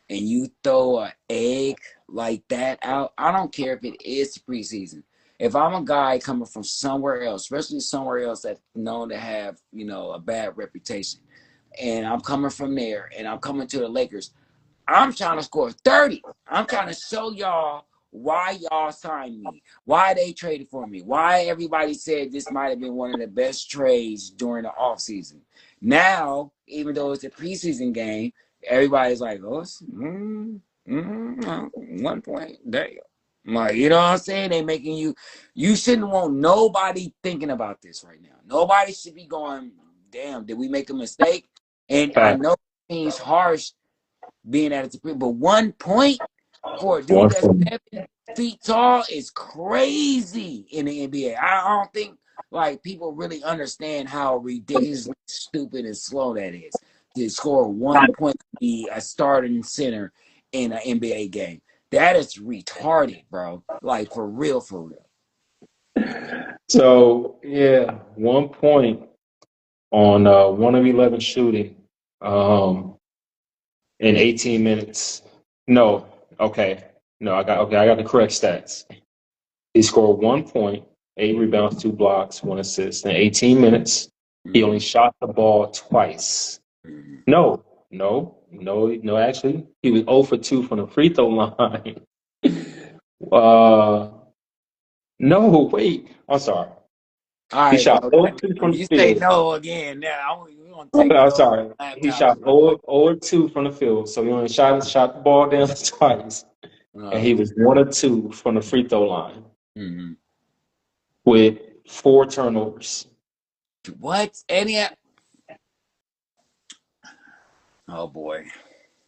S1: and you throw an egg like that out. I don't care if it is preseason. If I'm a guy coming from somewhere else, especially somewhere else that's known to have, a bad reputation, and I'm coming from there and I'm coming to the Lakers, I'm trying to score 30. I'm trying to show y'all why y'all signed me, why they traded for me, why everybody said this might have been one of the best trades during the offseason. Now, even though it's a preseason game, everybody's like, oh, 1 point. Damn. Like, you know what I'm saying? They making you shouldn't want nobody thinking about this right now. Nobody should be going, damn, did we make a mistake? And I
S2: Fact.
S1: know it seems harsh being at a but 1 point for a dude
S2: One
S1: that's
S2: point.
S1: 7 feet tall is crazy in the NBA. I don't think like people really understand how ridiculously stupid and slow that is to score 1 point to be a starting center in an NBA game. That is retarded, bro. Like for real, for real.
S2: So, yeah, 1 point on 1 of 11 shooting in 18 minutes. No, okay. No, I got the correct stats. He scored 1 point, 8 rebounds, 2 blocks, 1 assist in 18 minutes. He only
S1: Mm-hmm.
S2: shot the ball twice.
S1: Mm-hmm.
S2: No. Actually, he was 0 for 2 from the free throw line. uh, no, wait. I'm sorry.
S1: All
S2: He
S1: right,
S2: shot
S1: bro.
S2: 0 2 from the
S1: You say
S2: field.
S1: no again. Now we're gonna take
S2: I'm
S1: your
S2: sorry. He
S1: laptop,
S2: shot
S1: bro.
S2: 0 2 from the field. So he only shot the ball down twice. And he was 1 of 2 from the free throw line
S1: Mm-hmm.
S2: with 4 turnovers.
S1: What? Any? Oh boy.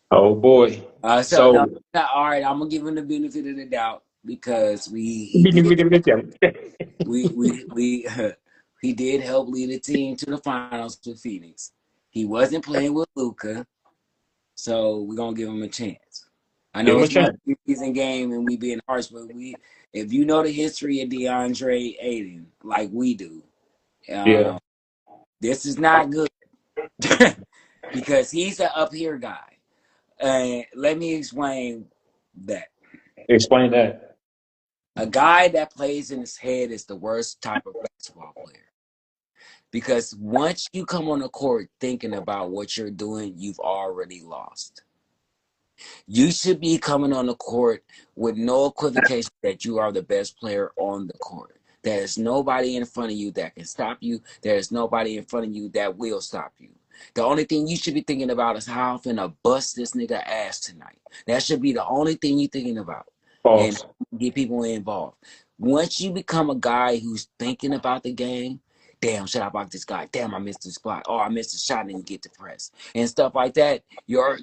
S2: Oh boy.
S1: So no,
S2: So
S1: all right. I'm gonna give him the benefit of the doubt. because he did we he did help lead the team to the finals with Phoenix. He wasn't playing with Luka, so we're gonna give him a chance. I
S2: Give
S1: know
S2: him a
S1: it's not
S2: chance.
S1: a season game and we being harsh, but if you know the history of DeAndre Ayton like we do,
S2: Yeah.
S1: this is not good because he's an up here guy. Let me explain that.
S2: Explain that.
S1: A guy that plays in his head is the worst type of basketball player. Because once you come on the court thinking about what you're doing, you've already lost. You should be coming on the court with no equivocation that you are the best player on the court. There's nobody in front of you that can stop you. There's nobody in front of you that will stop you. The only thing you should be thinking about is how I'm finna bust this nigga ass tonight. That should be the only thing you're thinking about. And
S2: False.
S1: get people involved. Once you become a guy who's thinking about the game, damn, should I block this guy? Damn, I missed this block. Oh, I missed a shot and didn't get the press. And stuff like that, your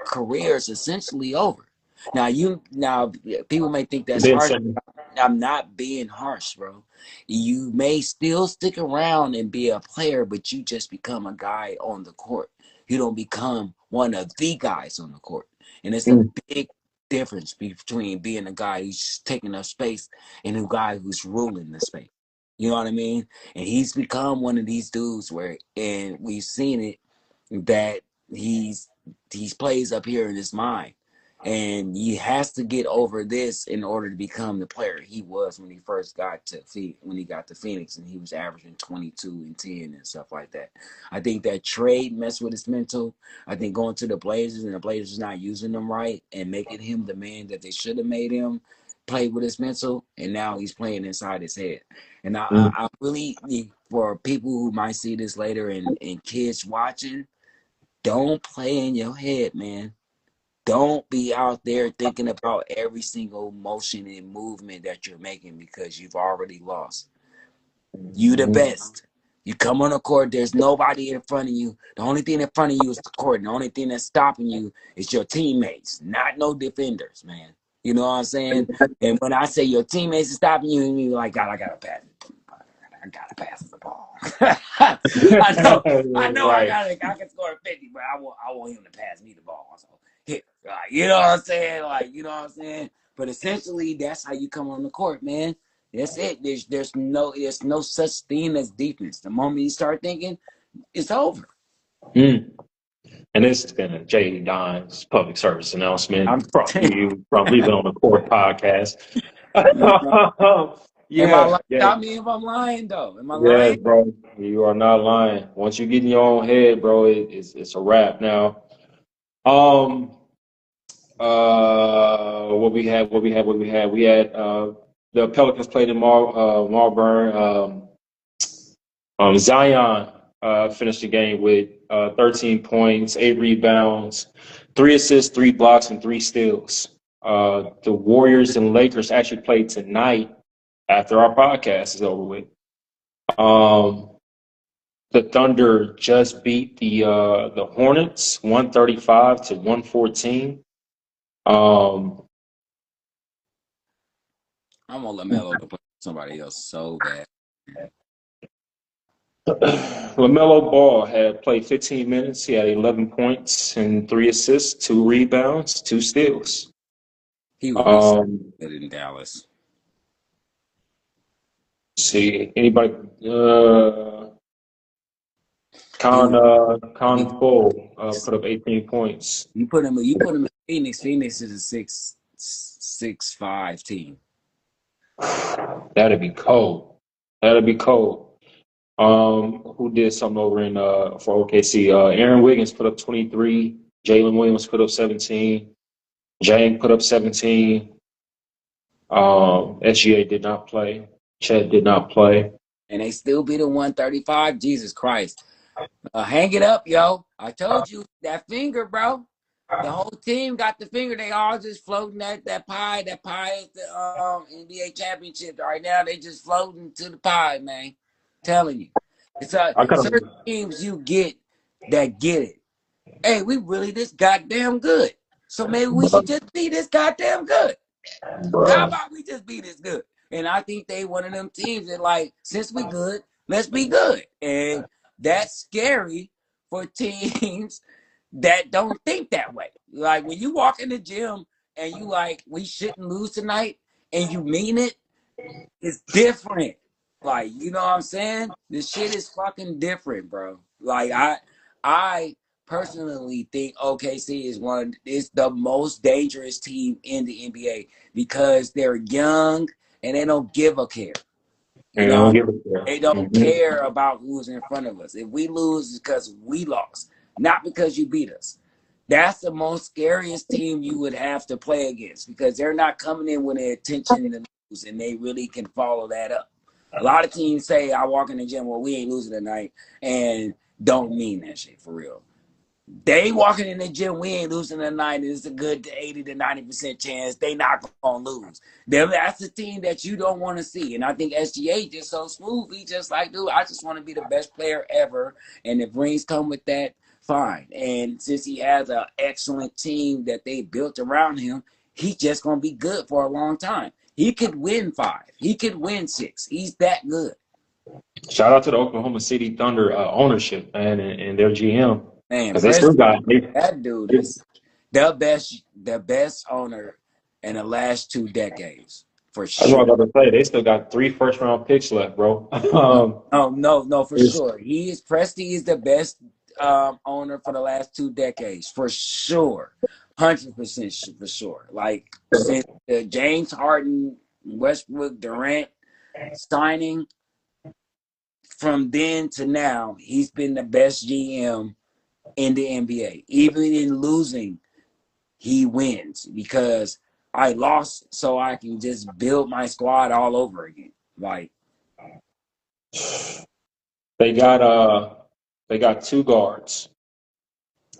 S1: career is essentially over. Now people may think that's
S2: Then
S1: harsh.
S2: some.
S1: I'm not being harsh, bro. You may still stick around and be a player, but you just become a guy on the court. You don't become one of the guys on the court. And it's a big difference between being a guy who's taking up space and a guy who's ruling the space. You know what I mean? And he's become one of these dudes and we've seen it, that he's plays up here in his mind. And he has to get over this in order to become the player he was when he first got to Phoenix, and he was averaging 22 and 10 and stuff like that. I think that trade messed with his mental. I think going to the Blazers and the Blazers not using him right and making him the man that they should have made him play with his mental, and now he's playing inside his head. And I really, for people who might see this later and kids watching, don't play in your head, man. Don't be out there thinking about every single motion and movement that you're making because you've already lost. You the best. You come on the court, there's nobody in front of you. The only thing in front of you is the court. And the only thing that's stopping you is your teammates, not no defenders, man. You know what I'm saying? And when I say your teammates are stopping you, and you're like, God, I gotta pass. I gotta pass the ball. I know,
S2: Right.
S1: I can score 50, but I want him to pass me the ball. So hit, you know what I'm saying? You know what I'm saying? But essentially, that's how you come on the court, man. That's it. There's no such thing as defense. The moment you start thinking, it's over.
S2: And this has been a J.D. Don's public service
S1: I'm
S2: announcement brought to you from Leave It on the Court podcast.
S1: you know, am I lying?
S2: Yeah.
S1: Tell me if I'm lying, though. Am I
S2: Yes,
S1: lying?
S2: bro. You are not lying. Once you get in your own head, bro, it's a wrap now. We had the Pelicans played in Marburn. Zion finished the game with 13 points, 8 rebounds, 3 assists, 3 blocks, and 3 steals. The Warriors and Lakers actually played tonight after our podcast is over with. The Thunder just beat the Hornets 135-114.
S1: I'm gonna LaMelo to play somebody else so bad.
S2: LaMelo Ball had played 15 minutes. He had 11 points and 3 assists, 2 rebounds, 2 steals.
S1: He would be so good in Dallas.
S2: See anybody? Con Full put up 18 points.
S1: You put him in Phoenix. Phoenix is a 6'5" team.
S2: That'd be cold. Who did something over in for OKC? Aaron Wiggins put up 23. Jalen Williams put up 17. Jang put up 17. SGA did not play. Chet did not play.
S1: And they still beat a 135. Jesus Christ. Hang it up, yo. I told you that finger, bro. The whole team got the finger. They all just floating that pie. That pie is the NBA championship. Right now, they just floating to the pie, man. Telling you. It's certain teams you get that get it. Hey, we really this goddamn good. So maybe we should just be this goddamn good. How
S2: Bro.
S1: about we just be this good? And I think they one of them teams that like, since we good, let's be good. And that's scary for teams that don't think that way. Like when you walk in the gym and you like, we shouldn't lose tonight, and you mean it, it's different. Like, you know what I'm saying? This shit is fucking different, bro. Like I personally think OKC is the most dangerous team in the NBA because they're young and they don't give a care. You
S2: And I
S1: know,
S2: don't give a care.
S1: they don't
S2: Mhm.
S1: care about who's in front of us. If we lose, it's because we lost, not because you beat us. That's the most scariest team you would have to play against because they're not coming in with the intention to lose, and they really can follow that up. A lot of teams say, I walk in the gym, well, we ain't losing tonight, and don't mean that shit for real. They walking in the gym, we ain't losing tonight. It's a good 80 to 90% chance they not gonna lose. That's the team that you don't want to see. And I think SGA just so smooth. He just like, dude, I just want to be the best player ever. And if rings come with that, fine. And since he has an excellent team that they built around him, he's just gonna be good for a long time. He could win 5. He could win 6. He's that good.
S2: Shout out to the Oklahoma City Thunder ownership, man, and their GM.
S1: Man,
S2: Because they still got
S1: that dude is the best owner in the last 2 decades for
S2: that's what I
S1: sure.
S2: was about to say. They still got 3 first-round picks left, bro.
S1: No, for
S2: It's,
S1: sure. Presti is the best owner for the last 2 decades for sure, 100% for sure. Like since the James Harden, Westbrook, Durant signing, from then to now, he's been the best GM in the NBA. Even in losing, he wins because I lost so I can just build my squad all over again. Like
S2: they got 2 guards,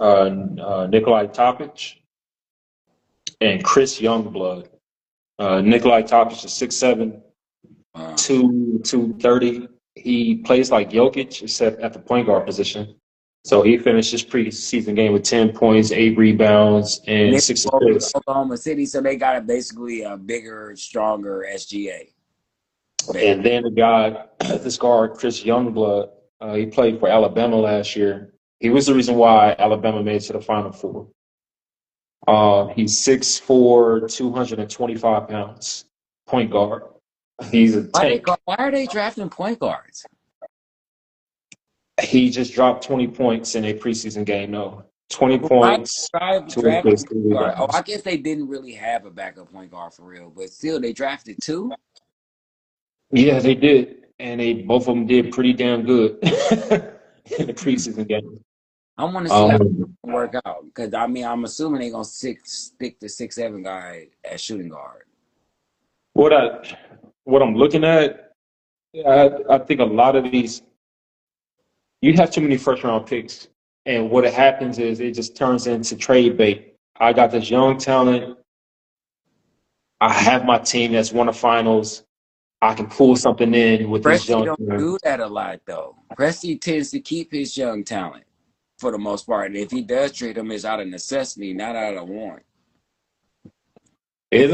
S2: Nikolai Topic and Chris Youngblood. Nikolai Topic is 6'7",
S1: uh,
S2: 230. He plays like Jokic, except at the point guard position. So he finished his preseason game with 10 points, 8 rebounds, and 6 assists.
S1: Oklahoma City, so they got basically a bigger, stronger SGA.
S2: And then the guy, this guard, Chris Youngblood, he played for Alabama last year. He was the reason why Alabama made it to the Final Four. He's 6'4", 225 pounds, point guard. He's a tank.
S1: Why are they drafting point guards?
S2: He just dropped 20 points in a preseason game, though. 20
S1: Why
S2: points, 2
S1: drafting
S2: assists, 3
S1: point guard? Oh,
S2: rebounds.
S1: I guess they didn't really have a backup point guard for real, but still, they drafted 2.
S2: Yeah, they did. And both of them did pretty damn good in the preseason game.
S1: I want to see how it
S2: Um,
S1: work out because I mean I'm assuming they're gonna stick the 6'7" guy at shooting guard.
S2: what I'm looking at, I think a lot of these, you have too many first round picks, and what happens is it just turns into trade bait. I got this young talent. I have my team that's won the finals. I can pull something in with this
S1: Presti
S2: young
S1: don't
S2: talent.
S1: do that a lot though. Presti tends to keep his young talent for the most part, and if he does trade him, it's out of necessity, not out of want.
S2: It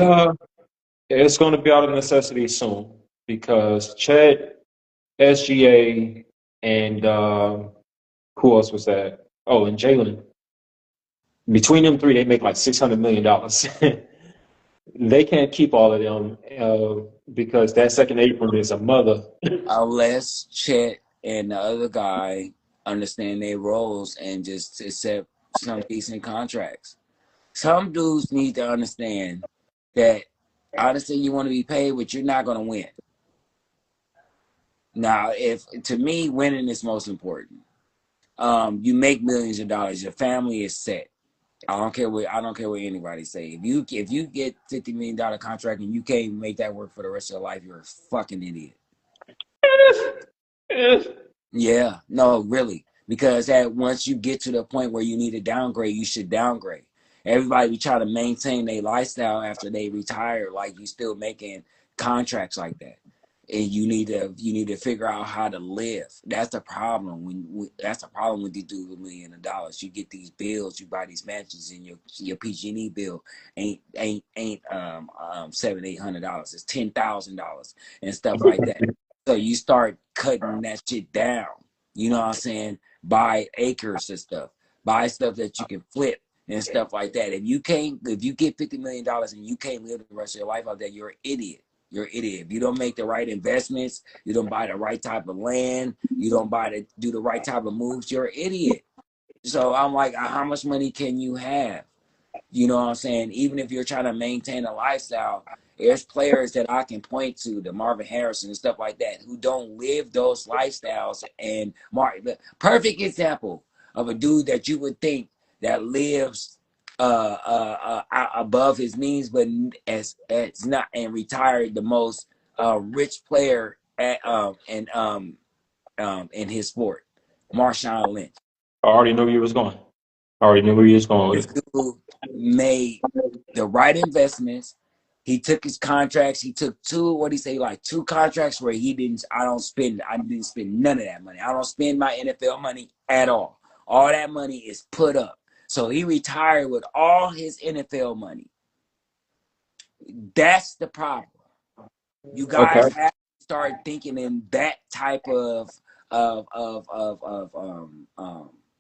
S2: it's going to be out of necessity soon because Chet, SGA, and who else was that? Oh, and Jalen. Between them 3, they make like $600 million. They can't keep all of them because that second apron is a mother.
S1: Unless Chet and the other guy understand their roles and just accept some decent contracts. Some dudes need to understand that honestly you want to be paid, but you're not going to win. Now, if to me, winning is most important. You make millions of dollars. Your family is set. I don't care what anybody say. If you get $50 million contract and you can't make that work for the rest of your life, you're a fucking idiot. Yeah, no, really. Because once you get to the point where you need to downgrade, you should downgrade. Everybody be trying to maintain their lifestyle after they retire, like you still making contracts like that. and you need to figure out how to live. That's the problem that's the problem with these dudes with $1 million. You get these bills, you buy these mansions, and your PG&E bill ain't $700-800. It's $10,000 and stuff like that. So you start cutting that shit down. You know what I'm saying? Buy acres and stuff. Buy stuff that you can flip and stuff like that. If you get $50 million and you can't live the rest of your life out there, you're an idiot. You're an idiot. If you don't make the right investments, you don't buy the right type of land, you don't do the right type of moves, you're an idiot. So I'm like, how much money can you have? You know what I'm saying? Even if you're trying to maintain a lifestyle, there's players that I can point to, the Marvin Harrison and stuff like that, who don't live those lifestyles. And the perfect example of a dude that you would think that lives above his means, but as not, and retired, the most rich player in his sport, Marshawn Lynch.
S2: I already knew where you was going. I already knew where you was going
S1: This
S2: with it.
S1: dude made the right investments. He took his contracts. He took two contracts where I didn't spend none of that money. I don't spend my NFL money at all. All that money is put up. So he retired with all his NFL money. That's the problem. You guys have to start thinking in that type of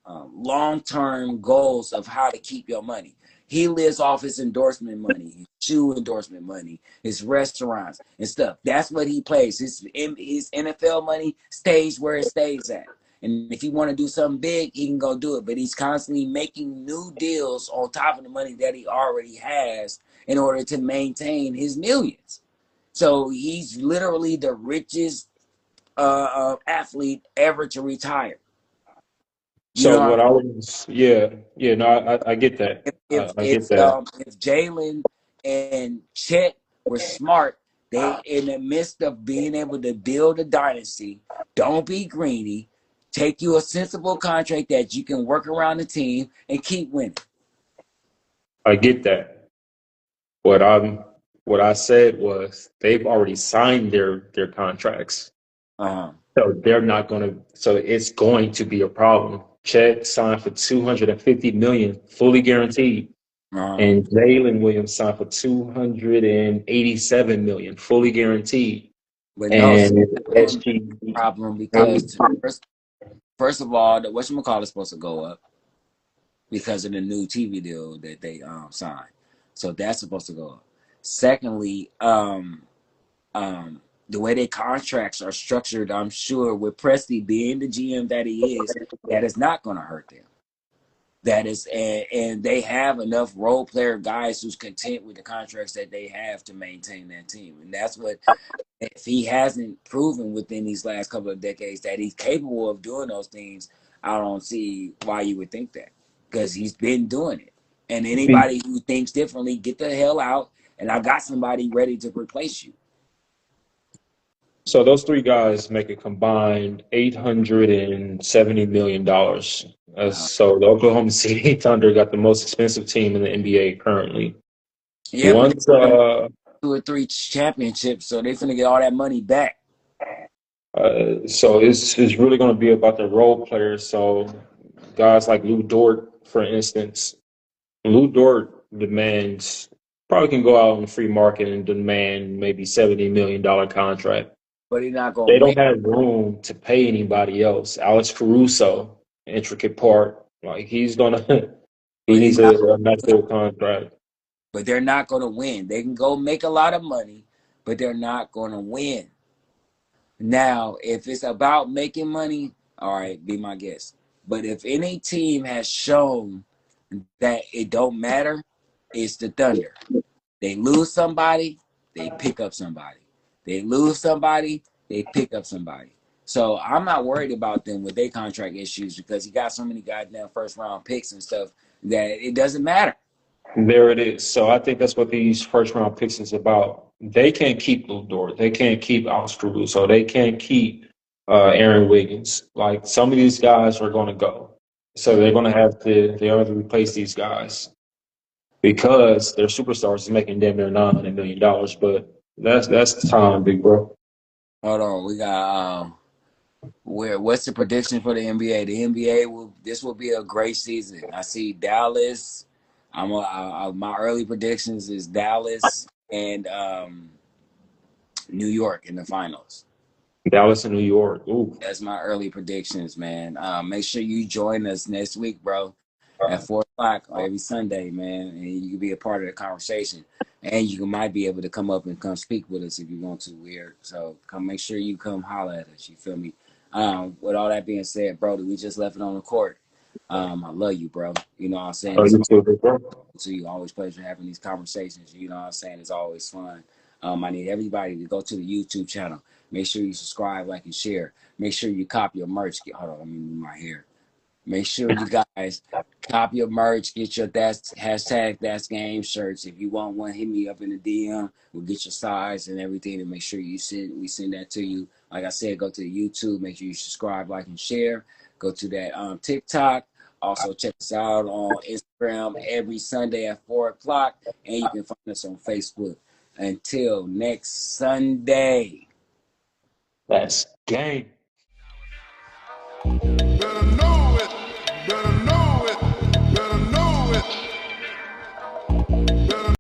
S1: long-term goals of how to keep your money. He lives off his endorsement money, his shoe endorsement money, his restaurants and stuff. That's what he plays. His NFL money stays where it stays at. And if he want to do something big, he can go do it. But he's constantly making new deals on top of the money that he already has in order to maintain his millions. So he's literally the richest athlete ever to retire.
S2: So what I was, no, I get that. I get that.
S1: If Jalen and Chet were smart, they, in the midst of being able to build a dynasty, don't be greedy, take you a sensible contract that you can work around the team and keep winning.
S2: I get that. What I said was they've already signed their contracts. So they're not going to. So it's going to be a problem. Chet signed for $250 million, fully guaranteed, and Jalen Williams signed for $287 million, fully guaranteed.
S1: But and no problem because first of all, the whatchamacallit is supposed to go up because of the new TV deal that they signed, so that's supposed to go up. Secondly, the way their contracts are structured, I'm sure with Presti being the GM that he is, that is not going to hurt them. That is, and they have enough role player guys who's content with the contracts that they have to maintain that team. And that's what, if he hasn't proven within these last couple of decades that he's capable of doing those things, I don't see why you would think that, because he's been doing it. And anybody who thinks differently, get the hell out, and I got somebody ready to replace you.
S2: So those three guys make a combined $870 million. So the Oklahoma City Thunder got the most expensive team in the NBA currently.
S1: Yeah, once 2 or 3 championships, so they're finna get all that money back.
S2: So it's really going to be about the role players. So guys like Lu Dort, for instance, Lu Dort probably can go out on the free market and demand maybe $70 million contract.
S1: But he's not going.
S2: They don't have room to pay anybody else. Alex Caruso, intricate part, like he needs a massive contract.
S1: But they're not going to win. They can go make a lot of money, but they're not going to win. Now, if it's about making money, all right, be my guest. But if any team has shown that it don't matter, it's the Thunder. They lose somebody, they pick up somebody. They lose somebody, they pick up somebody. So I'm not worried about them with their contract issues because you got so many goddamn first round picks and stuff that it doesn't matter.
S2: There it is. So I think that's what these first round picks is about. They can't keep Lu Dort. They can't keep Alex Caruso. They can't keep Aaron Wiggins. Like some of these guys are going to go. So they're going to have to replace these guys because their superstars is making damn near $900 million. But that's time, big bro.
S1: Hold on, we got what's the prediction for the NBA? The NBA will be a great season. I see Dallas. My early predictions is Dallas and New York in the finals.
S2: Dallas and New York. Ooh.
S1: That's my early predictions, man. Make sure you join us next week, bro, at 4 o'clock every Sunday, man, and you can be a part of the conversation. And might be able to come up and come speak with us if you want to. Weird, so come make sure you come holler at us. You feel me? With all that being said, bro, we just left it on the court. I love you, bro. You know what I'm saying?
S2: Oh,
S1: It's
S2: you too, big bro.
S1: to you. Always pleasure having these conversations. You know what I'm saying? It's always fun. I need everybody to go to the YouTube channel. Make sure you subscribe, like, and share. Make sure you copy your merch. Hold on, let me move my hair. Make sure you guys copy your merch. Get your that's hashtag that's game shirts. If you want one, hit me up in the DM. We'll get your size and everything, and make sure we send that to you. Like I said, go to the YouTube. Make sure you subscribe, like, and share. Go to that TikTok. Also check us out on Instagram every Sunday at 4 o'clock, and you can find us on Facebook. Until next Sunday.
S2: That's game.